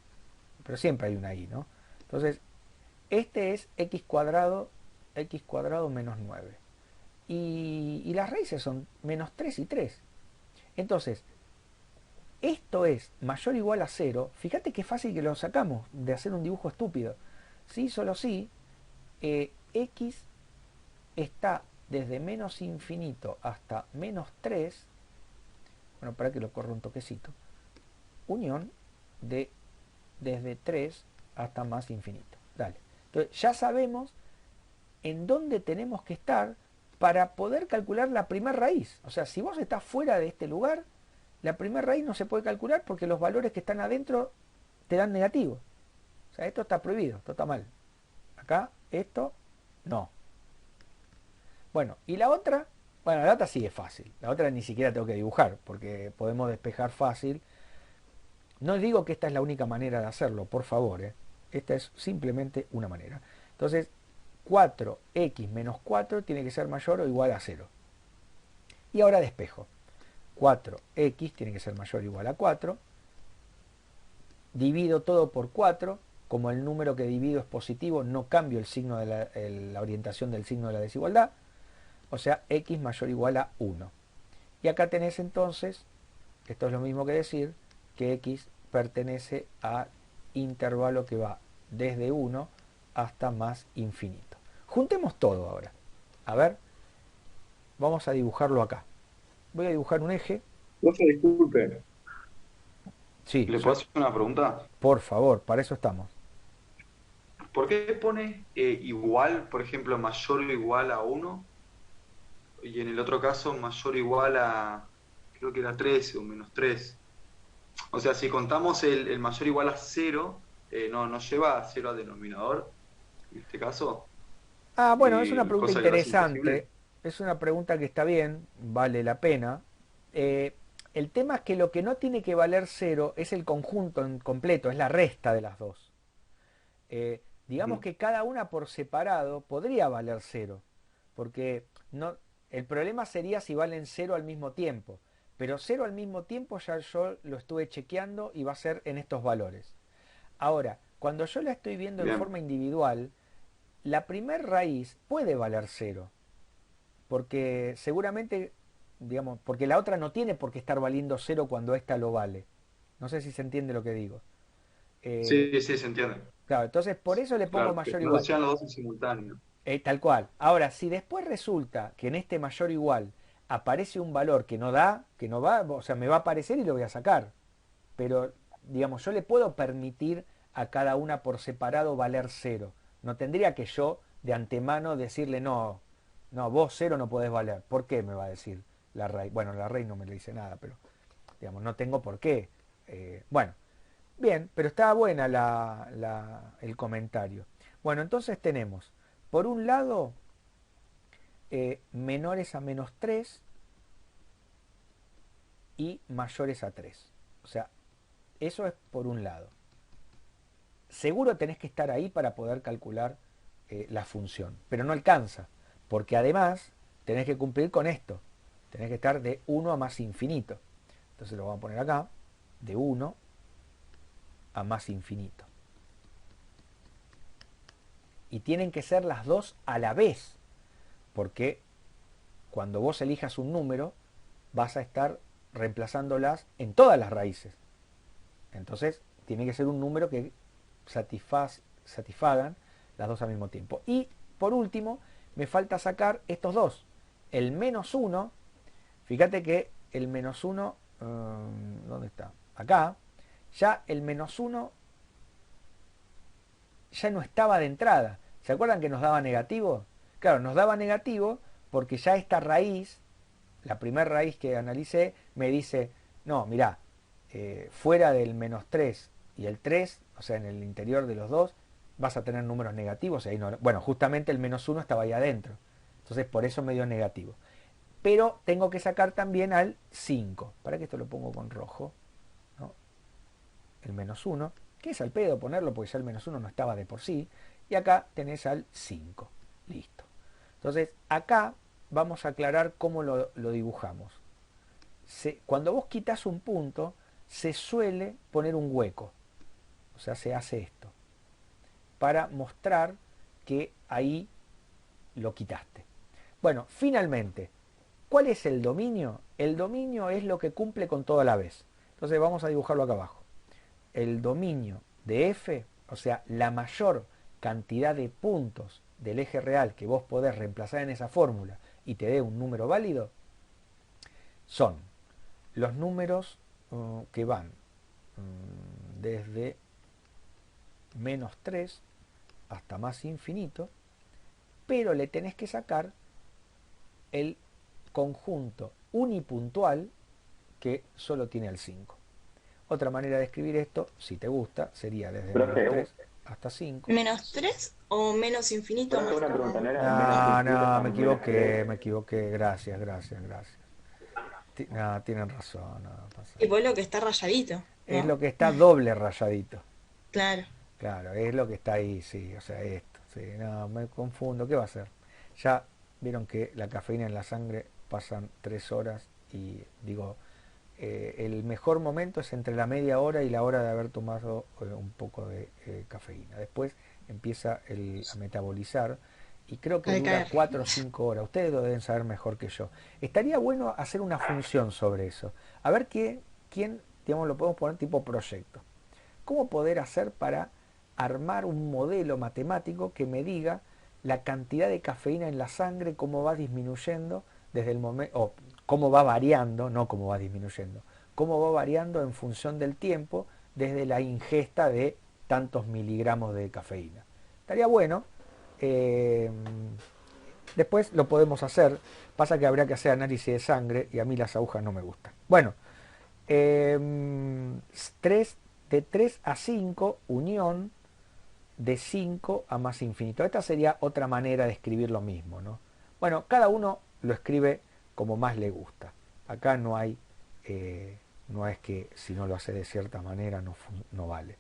Pero siempre hay una i, ¿no? Entonces, este es x cuadrado menos 9. Y las raíces son menos 3 y 3. Entonces, esto es mayor o igual a 0. Fíjate qué fácil que lo sacamos de hacer un dibujo estúpido. Sí, solo sí, x está desde menos infinito hasta menos 3. Bueno, para que lo corra un toquecito. Unión de desde 3 hasta más infinito. Dale. Entonces, ya sabemos en dónde tenemos que estar para poder calcular la primera raíz. O sea, si vos estás fuera de este lugar, la primera raíz no se puede calcular porque los valores que están adentro te dan negativo. O sea, esto está prohibido, esto está mal. Acá, esto, no. Bueno, y la otra, bueno, la otra sí es fácil. La otra ni siquiera tengo que dibujar porque podemos despejar fácil. No digo que esta es la única manera de hacerlo, por favor. Esta es simplemente una manera. Entonces, 4x menos 4 tiene que ser mayor o igual a 0. Y ahora despejo. 4x tiene que ser mayor o igual a 4. Divido todo por 4. Como el número que divido es positivo, no cambio el signo de la orientación del signo de la desigualdad. O sea, x mayor o igual a 1. Y acá tenés entonces esto es lo mismo que decir que x pertenece a intervalo que va desde 1 hasta más infinito. Juntemos todo ahora. A ver, vamos a dibujarlo acá. Voy a dibujar un eje. Profe, disculpe, Sí, ¿Le puedo hacer una pregunta? por favor, para eso estamos. ¿Por qué pone igual, por ejemplo, mayor o igual a 1? Y en el otro caso, mayor o igual a, creo que era 13 o menos 3. O sea, si contamos el mayor o igual a 0, no lleva a 0 al denominador, en este caso. Ah, bueno, es una pregunta Cosa que lo hace interesante. imposible. Es una pregunta que está bien, vale la pena. El tema es que lo que no tiene que valer 0 es el conjunto en completo, es la resta de las dos. Digamos que cada una por separado podría valer 0, porque no, el problema sería si valen 0 al mismo tiempo. Pero 0 al mismo tiempo ya yo lo estuve chequeando y va a ser en estos valores. Ahora, cuando yo la estoy viendo en Bien. forma individual, la primer raíz puede valer 0, porque seguramente, digamos, porque la otra no tiene por qué estar valiendo 0 cuando esta lo vale. No sé si se entiende lo que digo. Sí, sí, se entiende. Claro, entonces por eso le pongo Claro, que mayor o no igual. sean los dos en simultáneo. Tal cual. Ahora, si después resulta que en este mayor o igual aparece un valor que no da, que no va, o sea, me va a aparecer y lo voy a sacar. Pero, digamos, yo le puedo permitir a cada una por separado valer 0. No tendría que yo de antemano decirle, no, no, vos 0 no podés valer. ¿Por qué me va a decir la raíz? Bueno, la raíz no me le dice nada, pero, digamos, no tengo por qué. Bueno, bien, pero estaba buena el comentario. Bueno, entonces tenemos, por un lado, menores a menos 3 y mayores a 3. O sea, eso es por un lado. Seguro tenés que estar ahí para poder calcular la función, pero no alcanza, porque además tenés que cumplir con esto. Tenés que estar de 1 a más infinito. Entonces lo vamos a poner acá, de 1 a más infinito. Y tienen que ser las dos a la vez, porque cuando vos elijas un número, vas a estar reemplazándolas en todas las raíces. Entonces, tiene que ser un número que satisfagan las dos al mismo tiempo. Y, por último, me falta sacar estos dos. El menos 1, fíjate que el menos 1, ¿dónde está? Acá, ya el menos 1 ya no estaba de entrada. ¿Se acuerdan que nos daba negativo? Claro, nos daba negativo porque ya esta raíz, la primera raíz que analicé, me dice, no, mirá, fuera del menos 3 y el 3, o sea, en el interior de los dos, vas a tener números negativos. Y ahí no, bueno, justamente el menos 1 estaba ahí adentro. Entonces, por eso me dio negativo. Pero tengo que sacar también al 5. Para que esto lo pongo con rojo, ¿no? El menos 1, que es al pedo ponerlo porque ya el menos 1 no estaba de por sí. Y acá tenés al 5. Listo. Entonces, acá vamos a aclarar cómo lo dibujamos. Cuando vos quitas un punto, se suele poner un hueco. O sea, se hace esto. Para mostrar que ahí lo quitaste. Bueno, finalmente, ¿cuál es el dominio? El dominio es lo que cumple con todo a la vez. Entonces vamos a dibujarlo acá abajo. El dominio de f, o sea, la mayor cantidad de puntos del eje real que vos podés reemplazar en esa fórmula y te dé un número válido, son los números que van desde menos 3 hasta más infinito, pero le tenés que sacar el conjunto unipuntual que solo tiene el 5. Otra manera de escribir esto, si te gusta, sería desde menos 3 hasta 5. ¿Menos 3 o menos infinito Profe, más una pregunta, ¿no todo? era menos infinito No, hasta me menos equivoqué, 3? me equivoqué. Gracias. No, tienen razón. No pasa Y nada. pues lo que está rayadito, Es ¿no? lo que está doble rayadito. Claro. Claro, es lo que está ahí, sí, o sea, esto. Sí, no, me confundo, ¿qué va a ser? Ya vieron que la cafeína en la sangre pasan 3 horas y digo, el mejor momento es entre la media hora y la hora de haber tomado un poco de cafeína. Después empieza a metabolizar y creo que A dura decaer. 4 o 5 horas. Ustedes lo deben saber mejor que yo. Estaría bueno hacer una función sobre eso. A ver ¿quién, digamos, lo podemos poner tipo proyecto? ¿Cómo poder hacer para armar un modelo matemático que me diga la cantidad de cafeína en la sangre, cómo va disminuyendo desde el momento, o cómo va variando, no cómo va disminuyendo, cómo va variando en función del tiempo desde la ingesta de tantos miligramos de cafeína? Estaría bueno. Después lo podemos hacer. Pasa que habría que hacer análisis de sangre y a mí las agujas no me gustan. Bueno, 3, de 3 a 5, unión de 5 a más infinito. Esta sería otra manera de escribir lo mismo, ¿no? Bueno, cada uno lo escribe como más le gusta. Acá no hay, no es que si no lo hace de cierta manera no vale.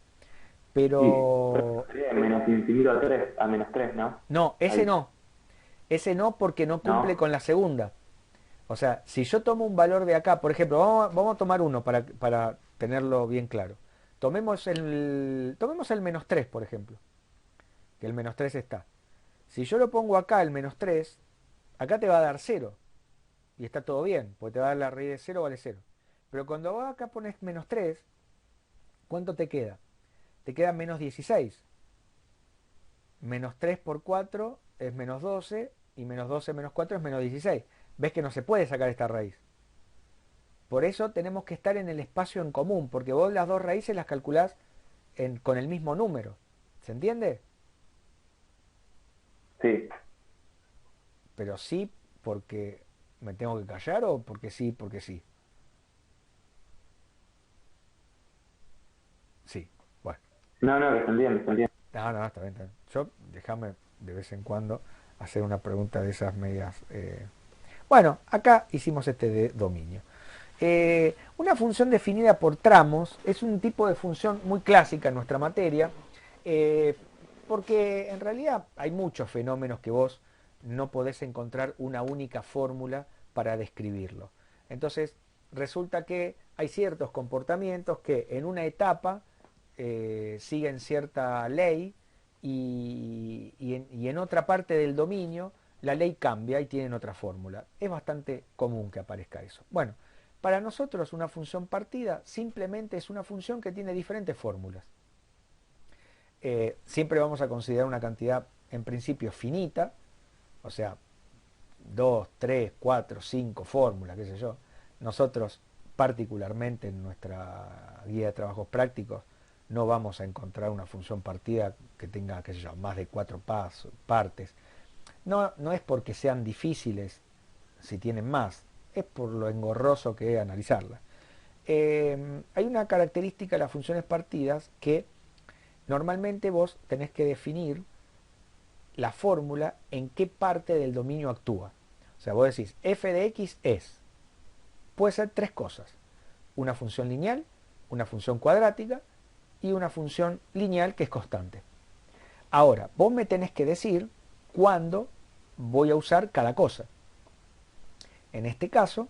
Pero... Sí, menos infinito a menos 3, ¿no? No, ese Ahí. no. Ese no porque no cumple No. con la segunda. O sea, si yo tomo un valor de acá, por ejemplo, vamos a tomar uno para tenerlo bien claro. Tomemos el menos 3, por ejemplo. Que el menos 3 está. Si yo lo pongo acá, el menos 3, acá te va a dar 0. Y está todo bien, porque te va a dar la raíz de 0, vale 0. Pero cuando vos acá pones menos 3, ¿cuánto te queda? Te queda menos 16. Menos 3 por 4 es menos 12, y menos 12 menos 4 es menos 16. ¿Ves que no se puede sacar esta raíz? Por eso tenemos que estar en el espacio en común, porque vos las dos raíces las calculás con el mismo número. ¿Se entiende? Sí. Pero sí porque me tengo que callar o porque sí, porque sí. Sí, bueno. No, que se entiende, se entiende. No, está bien, está bien. Yo, déjame de vez en cuando hacer una pregunta de esas medias. Bueno, acá hicimos este de dominio. Una función definida por tramos es un tipo de función muy clásica en nuestra materia, porque en realidad hay muchos fenómenos que vos no podés encontrar una única fórmula para describirlo. Entonces, resulta que hay ciertos comportamientos que en una etapa siguen cierta ley y en otra parte del dominio la ley cambia y tienen otra fórmula. Es bastante común que aparezca eso. Bueno, para nosotros una función partida simplemente es una función que tiene diferentes fórmulas. Siempre vamos a considerar una cantidad en principio finita, o sea, 2, 3, 4, 5 fórmulas, qué sé yo. Nosotros particularmente en nuestra guía de trabajos prácticos no vamos a encontrar una función partida que tenga, qué sé yo, más de 4 partes. No es porque sean difíciles si tienen más, es por lo engorroso que es analizarla. Hay una característica de las funciones partidas que normalmente vos tenés que definir la fórmula en qué parte del dominio actúa. O sea, vos decís, f de x puede ser tres cosas: una función lineal, una función cuadrática y una función lineal que es constante. Ahora, vos me tenés que decir cuándo voy a usar cada cosa. En este caso,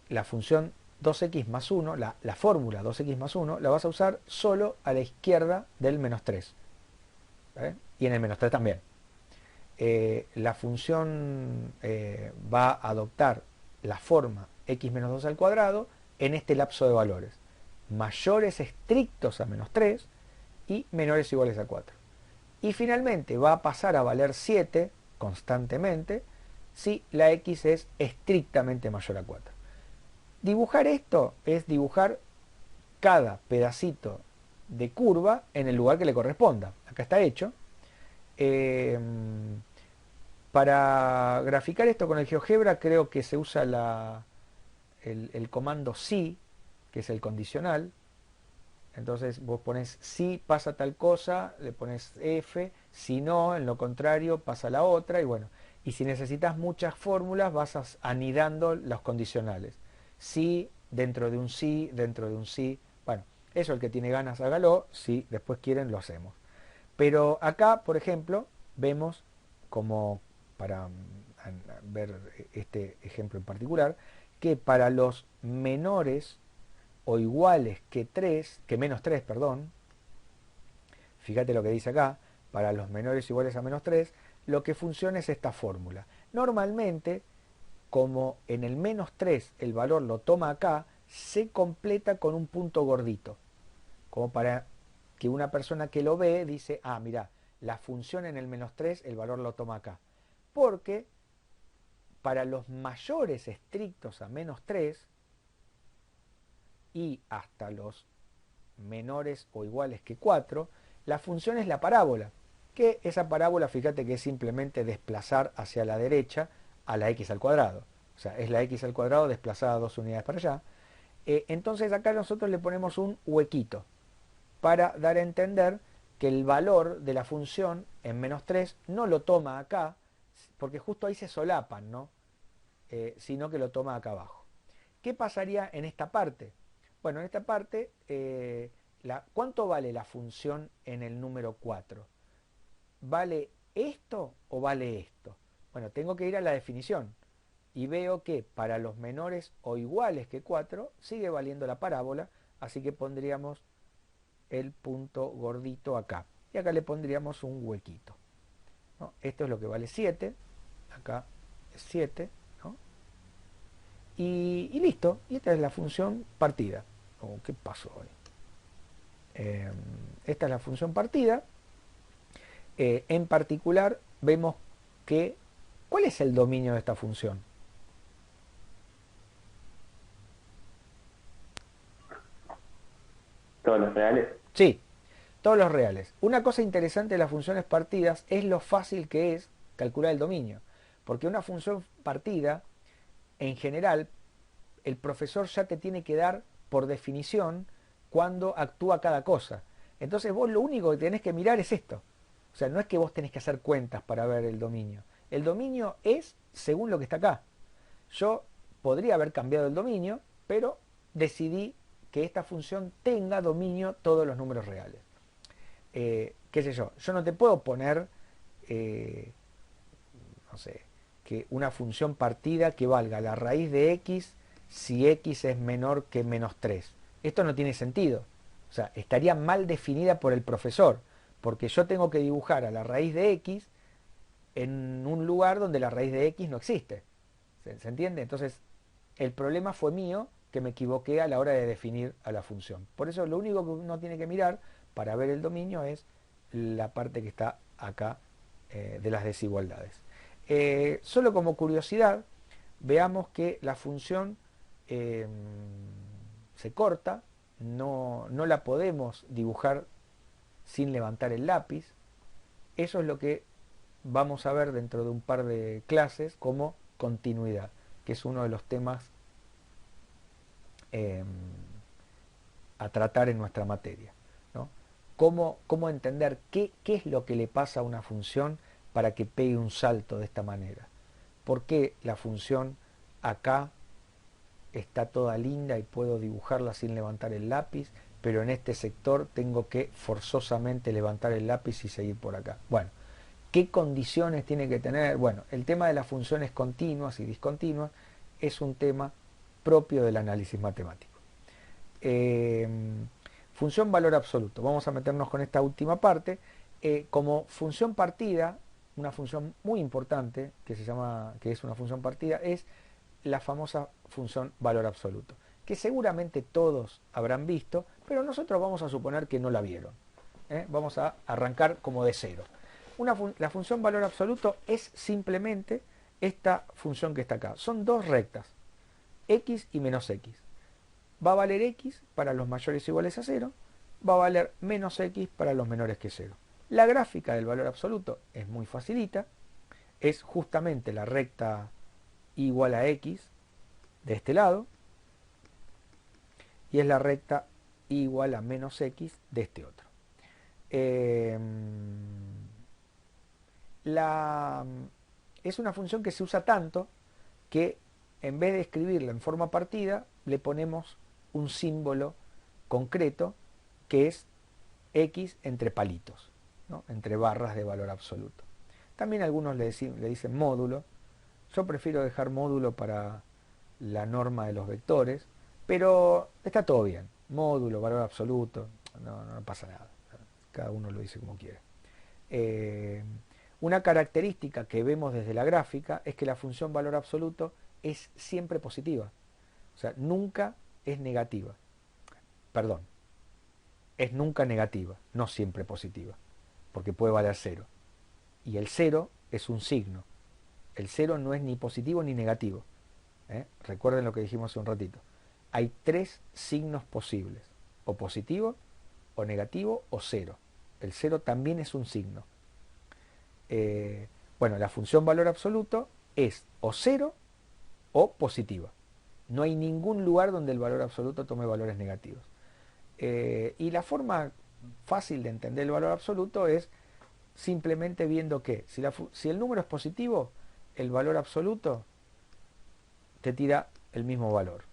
la función 2x más 1, la fórmula 2x más 1, la vas a usar solo a la izquierda del menos 3. Y en el menos 3 también. La función va a adoptar la forma x menos 2 al cuadrado en este lapso de valores: mayores estrictos a menos 3 y menores o iguales a 4. Y finalmente va a pasar a valer 7 constantemente si la x es estrictamente mayor a 4. Dibujar esto es dibujar cada pedacito de curva en el lugar que le corresponda. Acá está hecho. Para graficar esto con el GeoGebra creo que se usa el comando si, que es el condicional. Entonces vos pones si pasa tal cosa, le pones f, si no, en lo contrario pasa la otra, y bueno. Y si necesitas muchas fórmulas vas anidando los condicionales. Si dentro de un sí, dentro de un sí. Bueno, eso el que tiene ganas hágalo, si después quieren lo hacemos. Pero acá, por ejemplo, vemos como, para ver este ejemplo en particular, que para los menores o iguales que menos 3, perdón, fíjate lo que dice acá, para los menores o iguales a menos 3, lo que funciona es esta fórmula. Normalmente, como en el menos 3 el valor lo toma acá, se completa con un punto gordito, como para que una persona que lo ve dice, ah, mira, la función en el -3, el valor lo toma acá. Porque para los mayores estrictos a -3 y hasta los menores o iguales que 4, la función es la parábola, que esa parábola, fíjate que es simplemente desplazar hacia la derecha a la x al cuadrado. O sea, es la x al cuadrado desplazada 2 unidades para allá. Entonces acá nosotros le ponemos un huequito para dar a entender que el valor de la función en -3 no lo toma acá, porque justo ahí se solapan, ¿no? Sino que lo toma acá abajo. ¿Qué pasaría en esta parte? Bueno, en esta parte, ¿cuánto vale la función en el número 4? ¿Vale esto o vale esto? Bueno, tengo que ir a la definición y veo que para los menores o iguales que 4 sigue valiendo la parábola, así que pondríamos el punto gordito acá. Y acá le pondríamos un huequito, ¿no? Esto es lo que vale 7, acá es 7, ¿no? Y listo, y esta es la función partida. Oh, ¿qué pasó hoy? Esta es la función partida. En particular, vemos que, ¿cuál es el dominio de esta función? Todos los reales. Sí, todos los reales. Una cosa interesante de las funciones partidas es lo fácil que es calcular el dominio. Porque una función partida, en general, el profesor ya te tiene que dar, por definición, cuando actúa cada cosa. Entonces vos lo único que tenés que mirar es esto. O sea, no es que vos tenés que hacer cuentas para ver el dominio. El dominio es según lo que está acá. Yo podría haber cambiado el dominio, pero decidí que esta función tenga dominio todos los números reales. ¿Qué sé yo? Yo no te puedo poner, no sé, que una función partida que valga la raíz de x si x es menor que -3. Esto no tiene sentido. O sea, estaría mal definida por el profesor, porque yo tengo que dibujar a la raíz de x en un lugar donde la raíz de x no existe. ¿Se entiende? Entonces, el problema fue mío, que me equivoqué a la hora de definir a la función. Por eso lo único que uno tiene que mirar para ver el dominio es la parte que está acá de las desigualdades. Solo como curiosidad, veamos que la función se corta, no la podemos dibujar sin levantar el lápiz. Eso es lo que vamos a ver dentro de un par de clases como continuidad, que es uno de los temas a tratar en nuestra materia, ¿no? Cómo entender qué es lo que le pasa a una función para que pegue un salto de esta manera. ¿Por qué la función acá está toda linda y puedo dibujarla sin levantar el lápiz, pero en este sector tengo que forzosamente levantar el lápiz y seguir por acá? Bueno, ¿qué condiciones tiene que tener? Bueno, el tema de las funciones continuas y discontinuas es un tema propio del análisis matemático. Función valor absoluto. Vamos a meternos con esta última parte. Como función partida, una función muy importante que es una función partida, es la famosa función valor absoluto, que seguramente todos habrán visto, pero nosotros vamos a suponer que no la vieron. Vamos a arrancar como de cero. La función valor absoluto es simplemente esta función que está acá. Son dos rectas, x y menos x. Va a valer x para los mayores o iguales a 0, va a valer menos x para los menores que 0. La gráfica del valor absoluto es muy facilita, es justamente la recta igual a x de este lado y es la recta igual a menos x de este otro. Es una función que se usa tanto que en vez de escribirla en forma partida le ponemos un símbolo concreto que es x entre palitos, ¿no? Entre barras de valor absoluto. También algunos le dicen módulo. Yo prefiero dejar módulo para la norma de los vectores, pero está todo bien. Módulo, valor absoluto, no pasa nada. Cada uno lo dice como quiere. Una característica que vemos desde la gráfica es que la función valor absoluto es siempre positiva. O sea, nunca es negativa. Perdón, es nunca negativa, no siempre positiva, porque puede valer 0. Y el 0 es un signo. El 0 no es ni positivo ni negativo. Recuerden lo que dijimos hace un ratito. Hay 3 signos posibles, o positivo, o negativo, o 0. El 0 también es un signo. Bueno, la función valor absoluto es o 0 o positiva. No hay ningún lugar donde el valor absoluto tome valores negativos. Y la forma fácil de entender el valor absoluto es simplemente viendo que si el número es positivo, el valor absoluto te tira el mismo valor.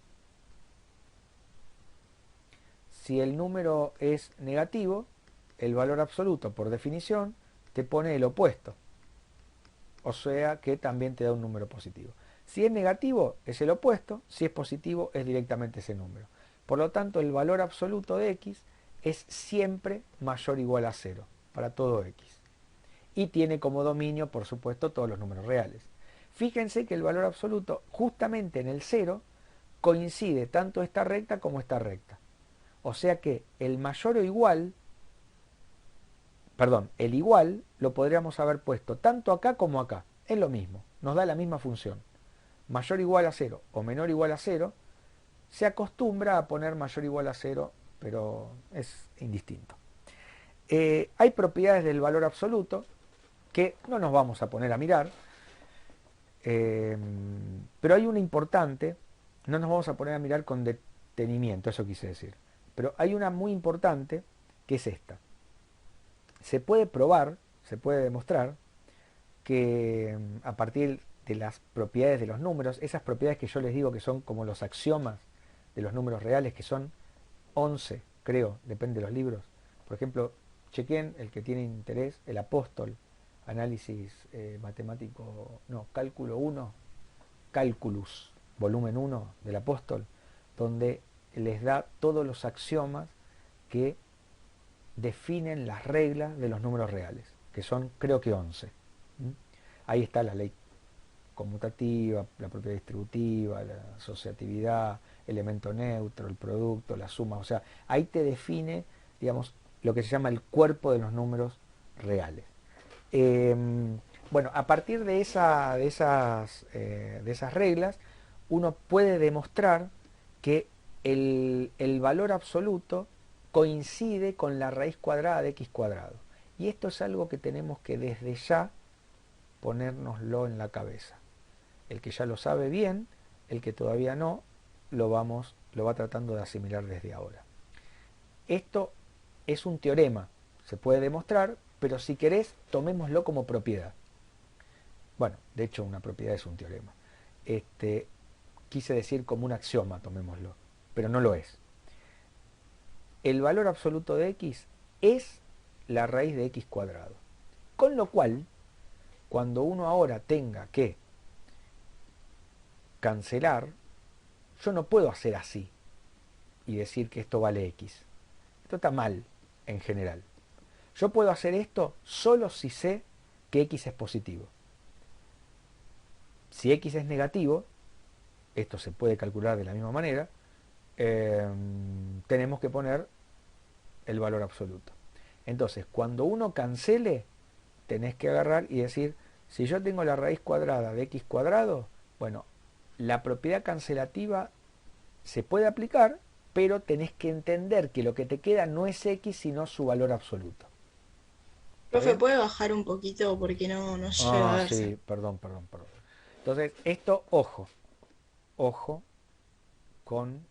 Si el número es negativo, el valor absoluto, por definición, te pone el opuesto. O sea que también te da un número positivo. Si es negativo, es el opuesto. Si es positivo, es directamente ese número. Por lo tanto, el valor absoluto de x es siempre mayor o igual a 0 para todo x. Y tiene como dominio, por supuesto, todos los números reales. Fíjense que el valor absoluto, justamente en el 0, coincide tanto esta recta como esta recta. O sea que el mayor o igual, perdón, el igual lo podríamos haber puesto tanto acá como acá. Es lo mismo, nos da la misma función. Mayor o igual a 0 o menor o igual a 0, se acostumbra a poner mayor o igual a 0, pero es indistinto. Hay propiedades del valor absoluto que no nos vamos a poner a mirar, pero hay una importante, no nos vamos a poner a mirar con detenimiento, eso quise decir, pero hay una muy importante que es esta. Se puede probar, se puede demostrar que a partir de las propiedades de los números, esas propiedades que yo les digo que son como los axiomas de los números reales, que son 11, creo, depende de los libros. Por ejemplo, chequen el que tiene interés, el Apóstol, análisis matemático, no, cálculo 1, Calculus, volumen 1 del Apóstol, donde les da todos los axiomas que definen las reglas de los números reales, que son creo que 11. Ahí está la ley conmutativa, la propiedad distributiva, la asociatividad, elemento neutro, el producto, la suma, o sea, ahí te define, digamos, lo que se llama el cuerpo de los números reales. Bueno, a partir de esas reglas, uno puede demostrar que el valor absoluto coincide con la raíz cuadrada de x cuadrado. Y esto es algo que tenemos que desde ya ponérnoslo en la cabeza. El que ya lo sabe bien, el que todavía no, lo va tratando de asimilar desde ahora. Esto es un teorema, se puede demostrar, pero si querés, tomémoslo como propiedad. Bueno, de hecho una propiedad es un teorema. Quise decir como un axioma, tomémoslo, pero no lo es. El valor absoluto de x es la raíz de x cuadrado. Con lo cual, cuando uno ahora tenga que cancelar, yo no puedo hacer así y decir que esto vale x. Esto está mal en general. Yo puedo hacer esto solo si sé que x es positivo. Si x es negativo, esto se puede calcular de la misma manera, tenemos que poner el valor absoluto. Entonces, cuando uno cancele, tenés que agarrar y decir, si yo tengo la raíz cuadrada de x cuadrado, bueno, la propiedad cancelativa se puede aplicar, pero tenés que entender que lo que te queda no es x, sino su valor absoluto. Profe, ¿puede bajar un poquito porque no llega a verse? Sí, perdón. Entonces, esto, ojo con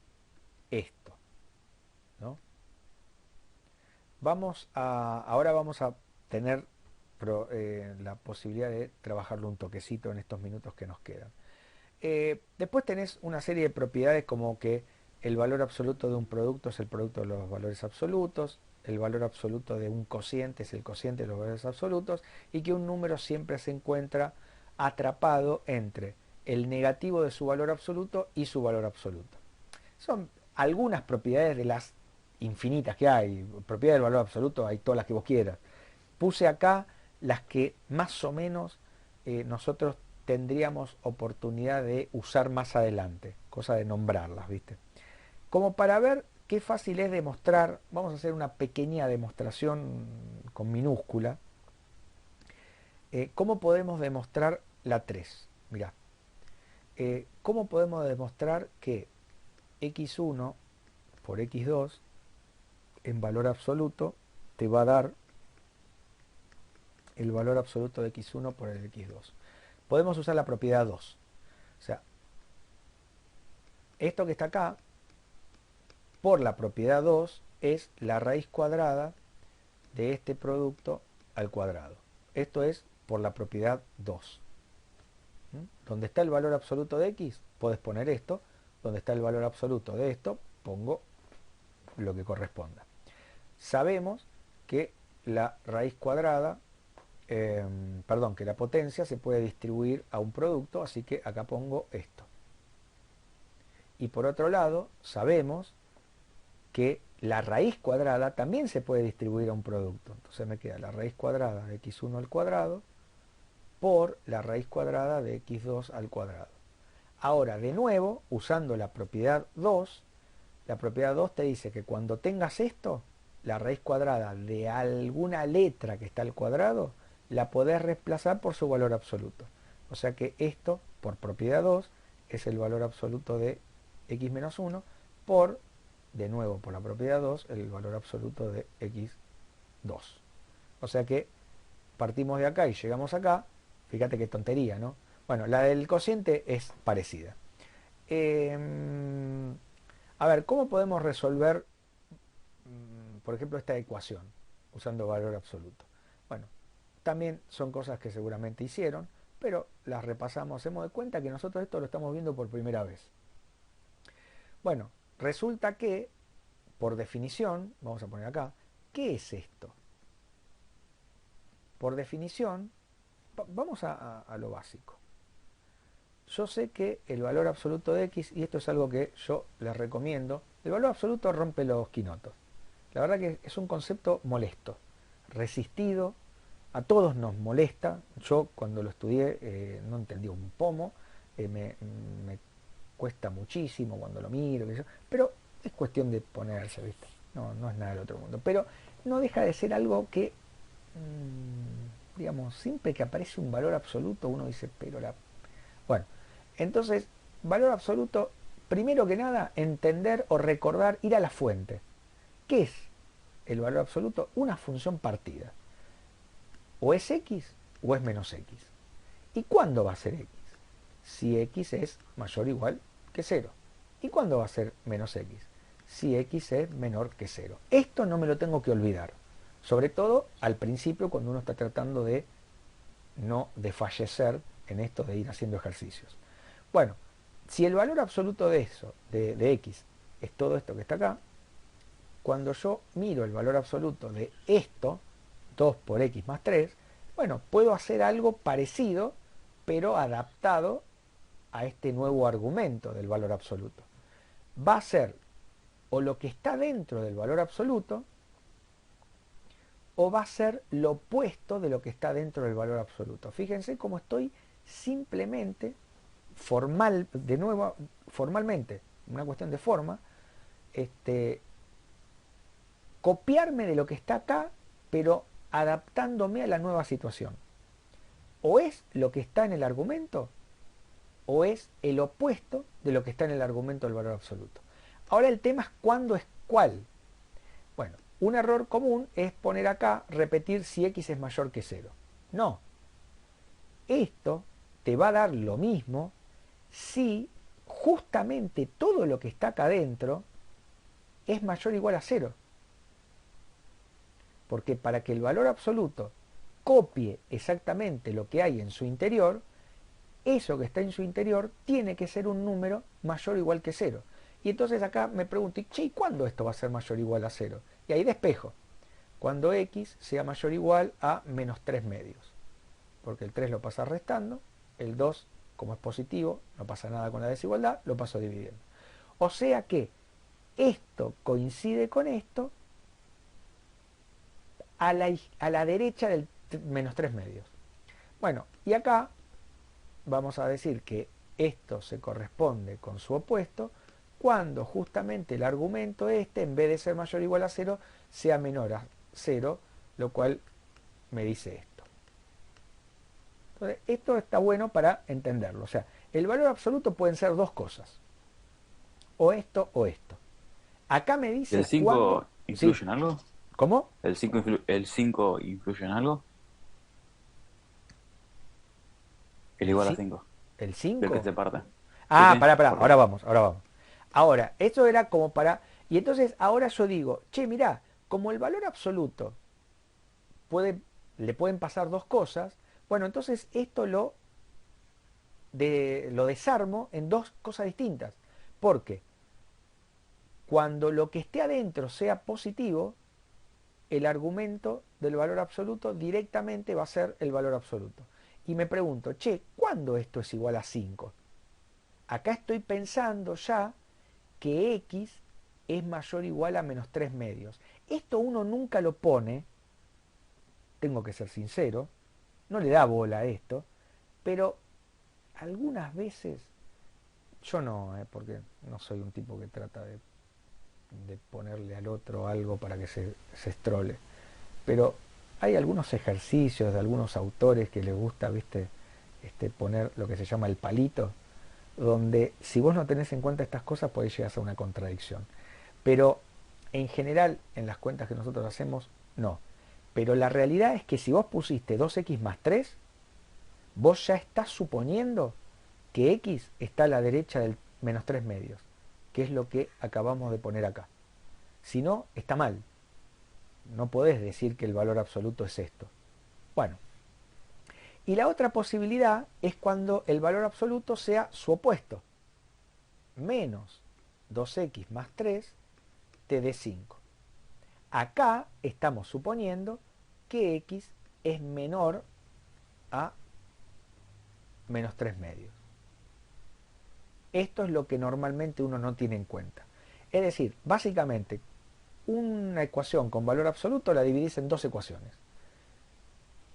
esto, ¿no? Ahora vamos a tener la posibilidad de trabajarlo un toquecito en estos minutos que nos quedan. Después tenés una serie de propiedades como que el valor absoluto de un producto es el producto de los valores absolutos, el valor absoluto de un cociente es el cociente de los valores absolutos, y que un número siempre se encuentra atrapado entre el negativo de su valor absoluto y su valor absoluto. Son algunas propiedades de las infinitas que hay. Propiedades del valor absoluto hay todas las que vos quieras. Puse acá las que más o menos nosotros tendríamos oportunidad de usar más adelante, cosa de nombrarlas, ¿viste? Como para ver qué fácil es demostrar, vamos a hacer una pequeña demostración con minúscula. ¿Cómo podemos demostrar la 3? Mirá, ¿cómo podemos demostrar que x1 por x2 en valor absoluto te va a dar el valor absoluto de x1 por el x2? Podemos usar la propiedad 2. O sea, esto que está acá, por la propiedad 2, es la raíz cuadrada de este producto al cuadrado. Esto es por la propiedad 2. Donde está el valor absoluto de x, puedes poner esto. Donde está el valor absoluto de esto, pongo lo que corresponda. Sabemos que la raíz cuadrada, que la potencia se puede distribuir a un producto, así que acá pongo esto. Y por otro lado, sabemos que la raíz cuadrada también se puede distribuir a un producto. Entonces me queda la raíz cuadrada de x1 al cuadrado por la raíz cuadrada de x2 al cuadrado. Ahora, de nuevo, usando la propiedad 2, la propiedad 2 te dice que cuando tengas esto, la raíz cuadrada de alguna letra que está al cuadrado, la podés reemplazar por su valor absoluto. O sea que esto, por propiedad 2, es el valor absoluto de x menos 1 por, de nuevo, por la propiedad 2, el valor absoluto de x2. O sea que partimos de acá y llegamos acá. Fíjate qué tontería, ¿no? Bueno, la del cociente es parecida. A ver, ¿cómo podemos resolver, por ejemplo, esta ecuación usando valor absoluto? Bueno, también son cosas que seguramente hicieron, pero las repasamos. Hacemos de cuenta que nosotros esto lo estamos viendo por primera vez. Bueno, resulta que, por definición, vamos a poner acá, ¿qué es esto? Por definición, vamos a lo básico. Yo sé que el valor absoluto de x, y esto es algo que yo les recomiendo, el valor absoluto rompe los quinotos. La verdad que es un concepto molesto, resistido, a todos nos molesta. Yo cuando lo estudié no entendí un pomo, me cuesta muchísimo cuando lo miro, pero es cuestión de ponerse, ¿viste? No es nada del otro mundo. Pero no deja de ser algo que, digamos, siempre que aparece un valor absoluto uno dice, pero la... Bueno, entonces, valor absoluto, primero que nada, entender o recordar, ir a la fuente. ¿Qué es el valor absoluto? Una función partida. O es x o es menos x. ¿Y cuándo va a ser x? Si x es mayor o igual que 0. ¿Y cuándo va a ser menos x? Si x es menor que 0. Esto no me lo tengo que olvidar. Sobre todo al principio cuando uno está tratando de no desfallecer en esto de ir haciendo ejercicios. Bueno, si el valor absoluto de eso, de x, es todo esto que está acá, cuando yo miro el valor absoluto de esto, 2 por x más 3, bueno, puedo hacer algo parecido, pero adaptado a este nuevo argumento del valor absoluto. Va a ser o lo que está dentro del valor absoluto, o va a ser lo opuesto de lo que está dentro del valor absoluto. Fíjense cómo estoy simplemente, formalmente, una cuestión de forma, copiarme de lo que está acá, pero adaptándome a la nueva situación. O es lo que está en el argumento, o es el opuesto de lo que está en el argumento del valor absoluto. Ahora el tema es cuándo es cuál. Bueno, un error común es poner acá, repetir si x es mayor que 0. No. Esto te va a dar lo mismo si justamente todo lo que está acá adentro es mayor o igual a 0. Porque para que el valor absoluto copie exactamente lo que hay en su interior, eso que está en su interior tiene que ser un número mayor o igual que 0. Y entonces acá me pregunto, che, ¿y cuándo esto va a ser mayor o igual a 0? Y ahí despejo. Cuando x sea mayor o igual a menos 3 medios. Porque el 3 lo pasa restando, el 2, como es positivo, no pasa nada con la desigualdad, lo paso dividiendo. O sea que esto coincide con esto a la derecha del menos 3 medios. Bueno, y acá vamos a decir que esto se corresponde con su opuesto cuando justamente el argumento este, en vez de ser mayor o igual a 0, sea menor a 0, lo cual me dice esto. Entonces, esto está bueno para entenderlo. O sea, el valor absoluto pueden ser dos cosas. O esto o esto. Acá me dice ¿El 5 cuándo... influye Sí. en algo? ¿Cómo? ¿El 5 influye en algo? El igual a Sí. 5. ¿El El que 5? se parte. Ah, Sí, pará, perdón. ahora vamos. Ahora, esto era como para... Y entonces ahora yo digo, che, mirá, como el valor absoluto le pueden pasar dos cosas, bueno, entonces esto lo desarmo en dos cosas distintas. Porque cuando lo que esté adentro sea positivo, el argumento del valor absoluto directamente va a ser el valor absoluto. Y me pregunto, che, ¿cuándo esto es igual a 5? Acá estoy pensando ya que x es mayor o igual a menos 3 medios. Esto uno nunca lo pone, tengo que ser sincero, no le da bola a esto, pero algunas veces, yo no, porque no soy un tipo que trata de ponerle al otro algo para que se estrole, pero hay algunos ejercicios de algunos autores que les gusta, viste, poner lo que se llama el palito, donde si vos no tenés en cuenta estas cosas podés llegar a una contradicción. Pero en general, en las cuentas que nosotros hacemos, no. Pero la realidad es que si vos pusiste 2x más 3, vos ya estás suponiendo que x está a la derecha del menos 3 medios, que es lo que acabamos de poner acá. Si no, está mal. No podés decir que el valor absoluto es esto. Bueno. Y la otra posibilidad es cuando el valor absoluto sea su opuesto. Menos 2x más 3 te dé 5. Acá estamos suponiendo que x es menor a menos 3 medios. Esto es lo que normalmente uno no tiene en cuenta. Es decir, básicamente, una ecuación con valor absoluto la dividís en dos ecuaciones.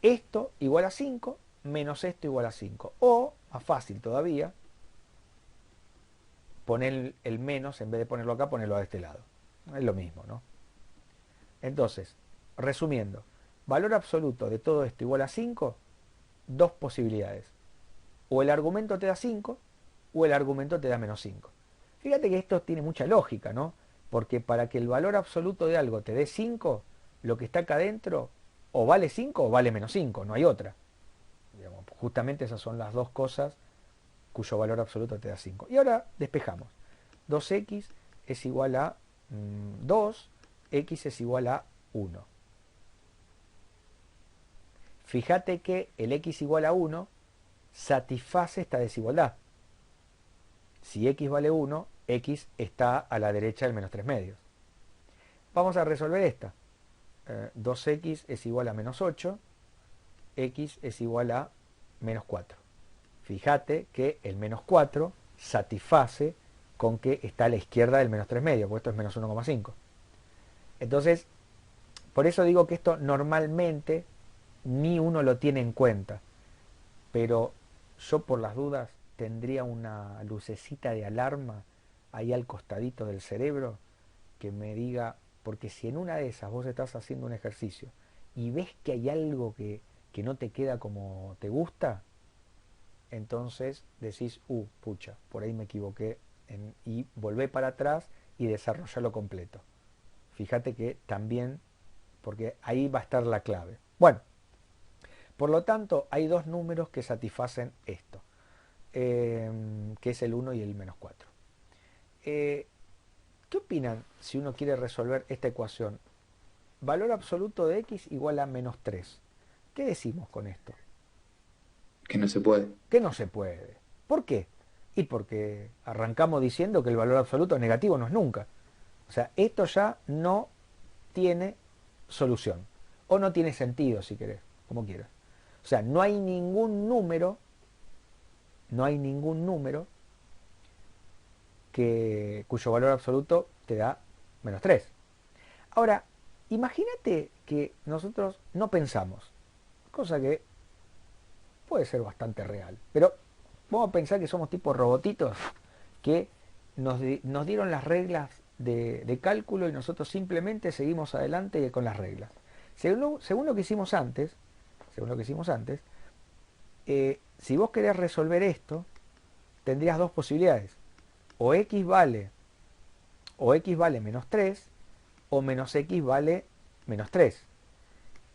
Esto igual a 5 menos esto igual a 5. O, más fácil todavía, poner el menos, en vez de ponerlo acá, ponerlo a este lado. Es lo mismo, ¿no? Entonces, resumiendo, valor absoluto de todo esto igual a 5, dos posibilidades. O el argumento te da 5, o el argumento te da menos 5. Fíjate que esto tiene mucha lógica, ¿no? Porque para que el valor absoluto de algo te dé 5, lo que está acá adentro o vale 5 o vale menos 5, no hay otra. Digamos, justamente esas son las dos cosas cuyo valor absoluto te da 5. Y ahora despejamos. 2x es igual a 2, x es igual a 1. Fíjate que el x igual a 1 satisface esta desigualdad. Si x vale 1, x está a la derecha del menos 3 medios. Vamos a resolver esta. 2x es igual a menos 8, x es igual a menos 4. Fíjate que el menos 4 satisface con que está a la izquierda del menos 3 medios, porque esto es menos 1,5. Entonces, por eso digo que esto normalmente ni uno lo tiene en cuenta. Pero yo por las dudas tendría una lucecita de alarma ahí al costadito del cerebro que me diga, porque si en una de esas vos estás haciendo un ejercicio y ves que hay algo que no te queda como te gusta, entonces decís, pucha, por ahí me equivoqué, y volvé para atrás y desarrollalo completo. Fíjate que también, porque ahí va a estar la clave. Bueno, por lo tanto, hay dos números que satisfacen esto, que es el 1 y el menos 4. ¿Qué opinan si uno quiere resolver esta ecuación? Valor absoluto de x igual a menos 3. ¿Qué decimos con esto? Que no se puede. Que no se puede. ¿Por qué? Y porque arrancamos diciendo que el valor absoluto negativo no es nunca. O sea, esto ya no tiene solución. O no tiene sentido, si querés, como quieras. O sea, no hay ningún número cuyo valor absoluto te da menos 3. Ahora, imagínate que nosotros no pensamos, cosa que puede ser bastante real, pero vamos a pensar que somos tipo robotitos que nos dieron las reglas de cálculo y nosotros simplemente seguimos adelante con las reglas. Según lo que hicimos antes, si vos querés resolver esto, tendrías dos posibilidades. O x vale menos 3, o menos x vale menos 3.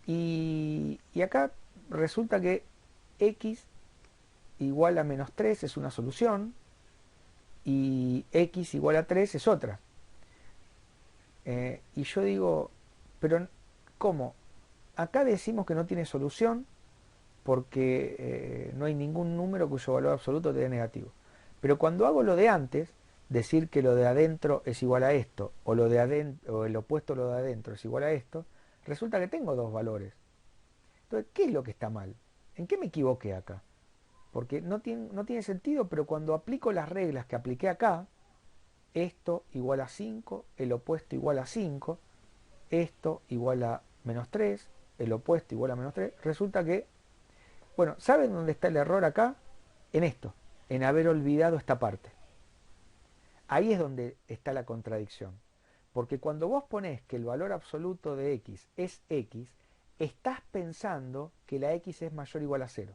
Y acá resulta que x igual a menos 3 es una solución, y x igual a 3 es otra. Y yo digo, pero ¿cómo? Acá decimos que no tiene solución porque no hay ningún número cuyo valor absoluto te dé negativo. Pero cuando hago lo de antes, decir que lo de adentro es igual a esto, o lo de adentro, o el opuesto a lo de adentro es igual a esto, resulta que tengo dos valores. Entonces, ¿qué es lo que está mal? ¿En qué me equivoqué acá? Porque no tiene sentido, pero cuando aplico las reglas que apliqué acá, esto igual a 5, el opuesto igual a 5, esto igual a menos 3, el opuesto igual a menos 3, resulta que, bueno, ¿saben dónde está el error acá? En esto, en haber olvidado esta parte. Ahí es donde está la contradicción. Porque cuando vos ponés que el valor absoluto de x es x, estás pensando que la x es mayor o igual a 0.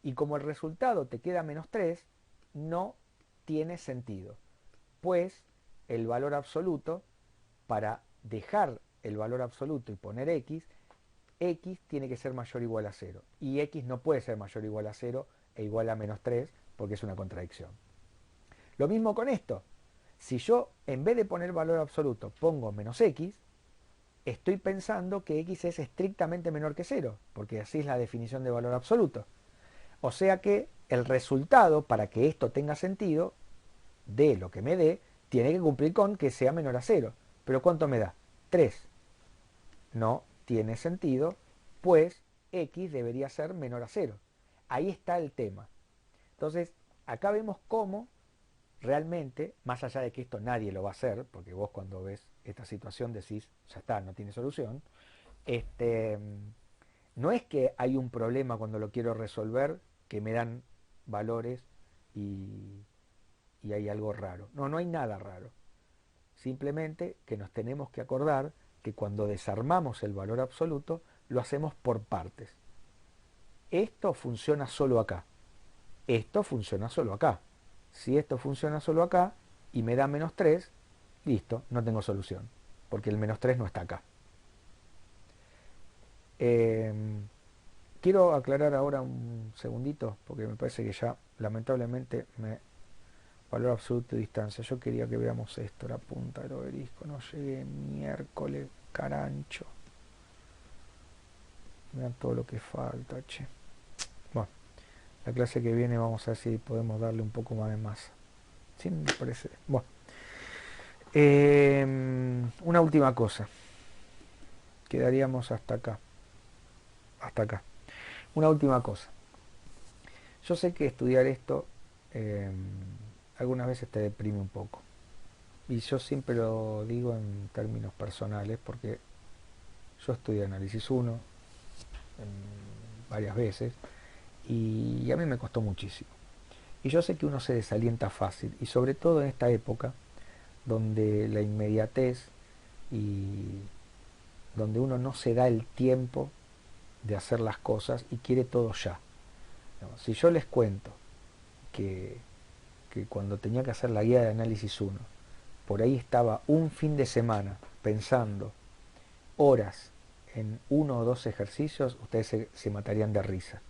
Y como el resultado te queda menos 3, no tiene sentido. Pues el valor absoluto, para dejar el valor absoluto y poner x tiene que ser mayor o igual a 0. Y x no puede ser mayor o igual a 0 e igual a menos 3 porque es una contradicción. Lo mismo con esto. Si yo en vez de poner valor absoluto pongo menos x, estoy pensando que x es estrictamente menor que 0, porque así es la definición de valor absoluto. O sea que el resultado, para que esto tenga sentido, de lo que me dé, tiene que cumplir con que sea menor a 0. ¿Pero cuánto me da? 3. No tiene sentido, pues x debería ser menor a 0. Ahí está el tema. Entonces, acá vemos cómo realmente, más allá de que esto nadie lo va a hacer, porque vos cuando ves esta situación decís, ya está, no tiene solución, no es que hay un problema cuando lo quiero resolver, que me dan valores y hay algo raro. No hay nada raro. Simplemente que nos tenemos que acordar que cuando desarmamos el valor absoluto, lo hacemos por partes. Esto funciona solo acá. Esto funciona solo acá. Si esto funciona solo acá y me da menos 3, listo, no tengo solución, porque el menos 3 no está acá. Quiero aclarar ahora un segundito, porque me parece que ya lamentablemente valor absoluto de distancia. Yo quería que veamos esto, la punta del obelisco. No llegué miércoles, carancho. Vean todo lo que falta, che. Bueno, la clase que viene vamos a ver si podemos darle un poco más de masa. Sí, me parece. Bueno. Una última cosa. Quedaríamos hasta acá. Hasta acá. Una última cosa. Yo sé que estudiar esto algunas veces te deprime un poco. Y yo siempre lo digo en términos personales porque yo estudié análisis 1 varias veces y a mí me costó muchísimo. Y yo sé que uno se desalienta fácil y sobre todo en esta época donde la inmediatez y donde uno no se da el tiempo de hacer las cosas y quiere todo ya. No, si yo les cuento que cuando tenía que hacer la guía de análisis 1, por ahí estaba un fin de semana pensando horas en 1 o 2 ejercicios, ustedes se matarían de risa.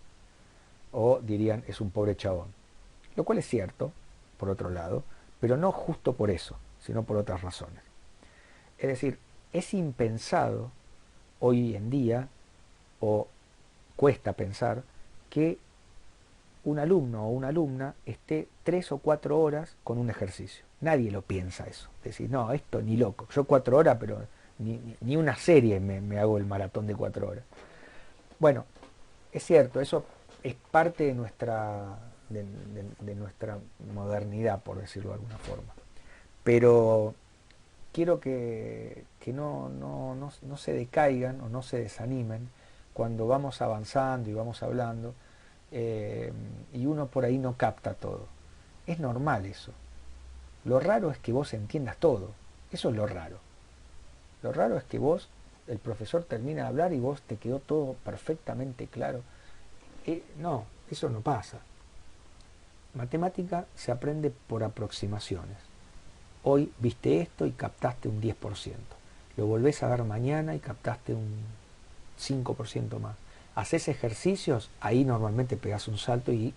O dirían, es un pobre chabón. Lo cual es cierto, por otro lado, pero no justo por eso, sino por otras razones. Es decir, es impensado hoy en día, o cuesta pensar, que un alumno o una alumna esté 3 o 4 horas con un ejercicio. Nadie lo piensa eso. Decir, no, esto ni loco. Yo 4 horas, pero ni una serie me hago el maratón de 4 horas. Bueno, es cierto, eso es parte de nuestra modernidad, por decirlo de alguna forma. Pero quiero que no se decaigan o no se desanimen cuando vamos avanzando y vamos hablando y uno por ahí no capta todo. Es normal eso. Lo raro es que vos entiendas todo. Eso es lo raro. Lo raro es que vos, el profesor termina de hablar y vos te quedó todo perfectamente claro. No, eso no pasa. Matemática se aprende por aproximaciones. Hoy viste esto y captaste un 10%. Lo volvés a ver mañana y captaste un 5% más. Haces ejercicios, ahí normalmente pegás un salto y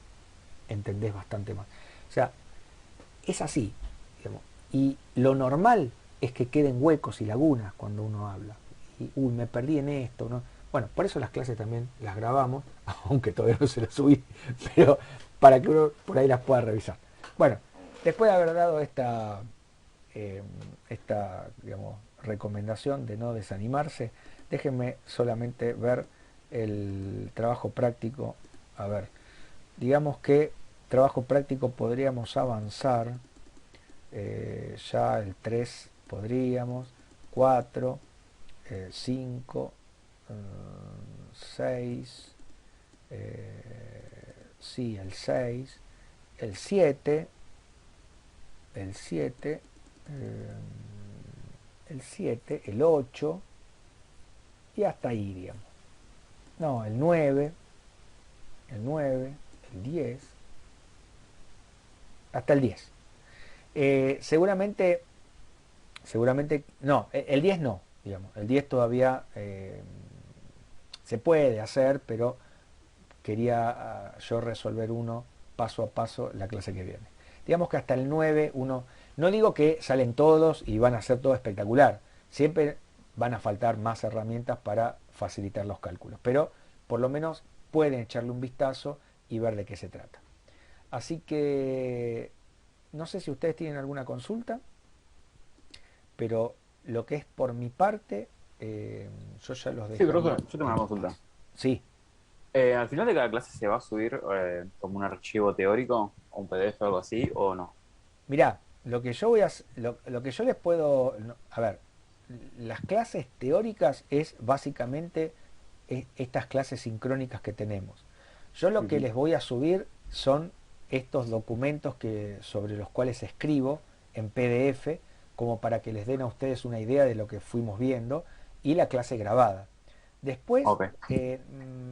entendés bastante más. O sea, es así, digamos. Y lo normal es que queden huecos y lagunas cuando uno habla. Y, me perdí en esto, ¿no? Bueno, por eso las clases también las grabamos, aunque todavía no se las subí, pero para que uno por ahí las pueda revisar. Bueno, después de haber dado esta digamos, recomendación de no desanimarse, déjenme solamente ver el trabajo práctico. A ver, digamos que trabajo práctico podríamos avanzar, ya el 3 podríamos, 4, 5, 6, sí, el 6, el 7, el 7, el 8 y hasta ahí, digamos. No, el 9, el 10, hasta el 10. Seguramente, no, el 10 no, digamos, el 10 todavía se puede hacer, pero quería yo resolver uno paso a paso la clase que viene. Digamos que hasta el 9 uno, no digo que salen todos y van a ser todo espectacular, siempre van a faltar más herramientas para facilitar los cálculos, pero por lo menos pueden echarle un vistazo y ver de qué se trata. Así que no sé si ustedes tienen alguna consulta, pero lo que es por mi parte, yo ya los dejo. Sí, profe, yo tengo una consulta. Sí. ¿Al final de cada clase se va a subir como un archivo teórico, o un PDF o algo así, o no? Mirá, lo que yo les puedo, a ver, las clases teóricas es básicamente estas clases sincrónicas que tenemos. Yo lo que les voy a subir son estos documentos sobre los cuales escribo en PDF, como para que les den a ustedes una idea de lo que fuimos viendo, y la clase grabada. Después,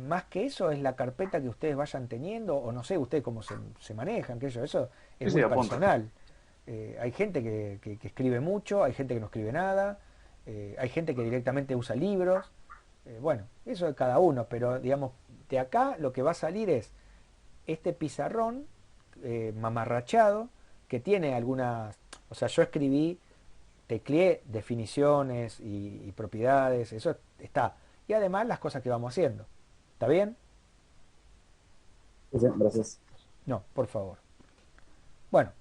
más que eso, es la carpeta que ustedes vayan teniendo, o no sé, ustedes cómo se manejan, que eso es muy personal. Hay gente que escribe mucho, hay gente que no escribe nada, hay gente que directamente usa libros. Bueno, eso de cada uno, pero digamos, de acá lo que va a salir es este pizarrón mamarrachado, que tiene algunas, o sea, yo escribí, tecleé definiciones y propiedades, eso está. Y además las cosas que vamos haciendo. ¿Está bien? Sí, gracias. No, por favor. Bueno,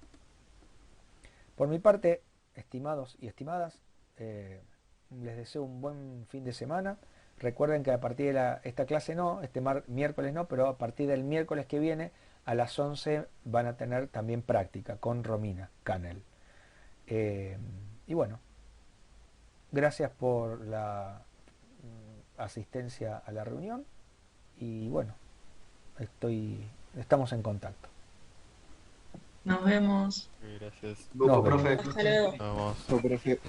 por mi parte, estimados y estimadas, les deseo un buen fin de semana. Recuerden que a partir de esta clase no, este miércoles no, pero a partir del miércoles que viene a las 11 van a tener también práctica con Romina Canel. Y bueno, gracias por la asistencia a la reunión y bueno, estamos en contacto. Nos vemos. Gracias. Nos vemos. Profe. Hasta luego. Nos vemos. No, profe.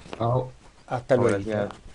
Hasta luego. Gracias.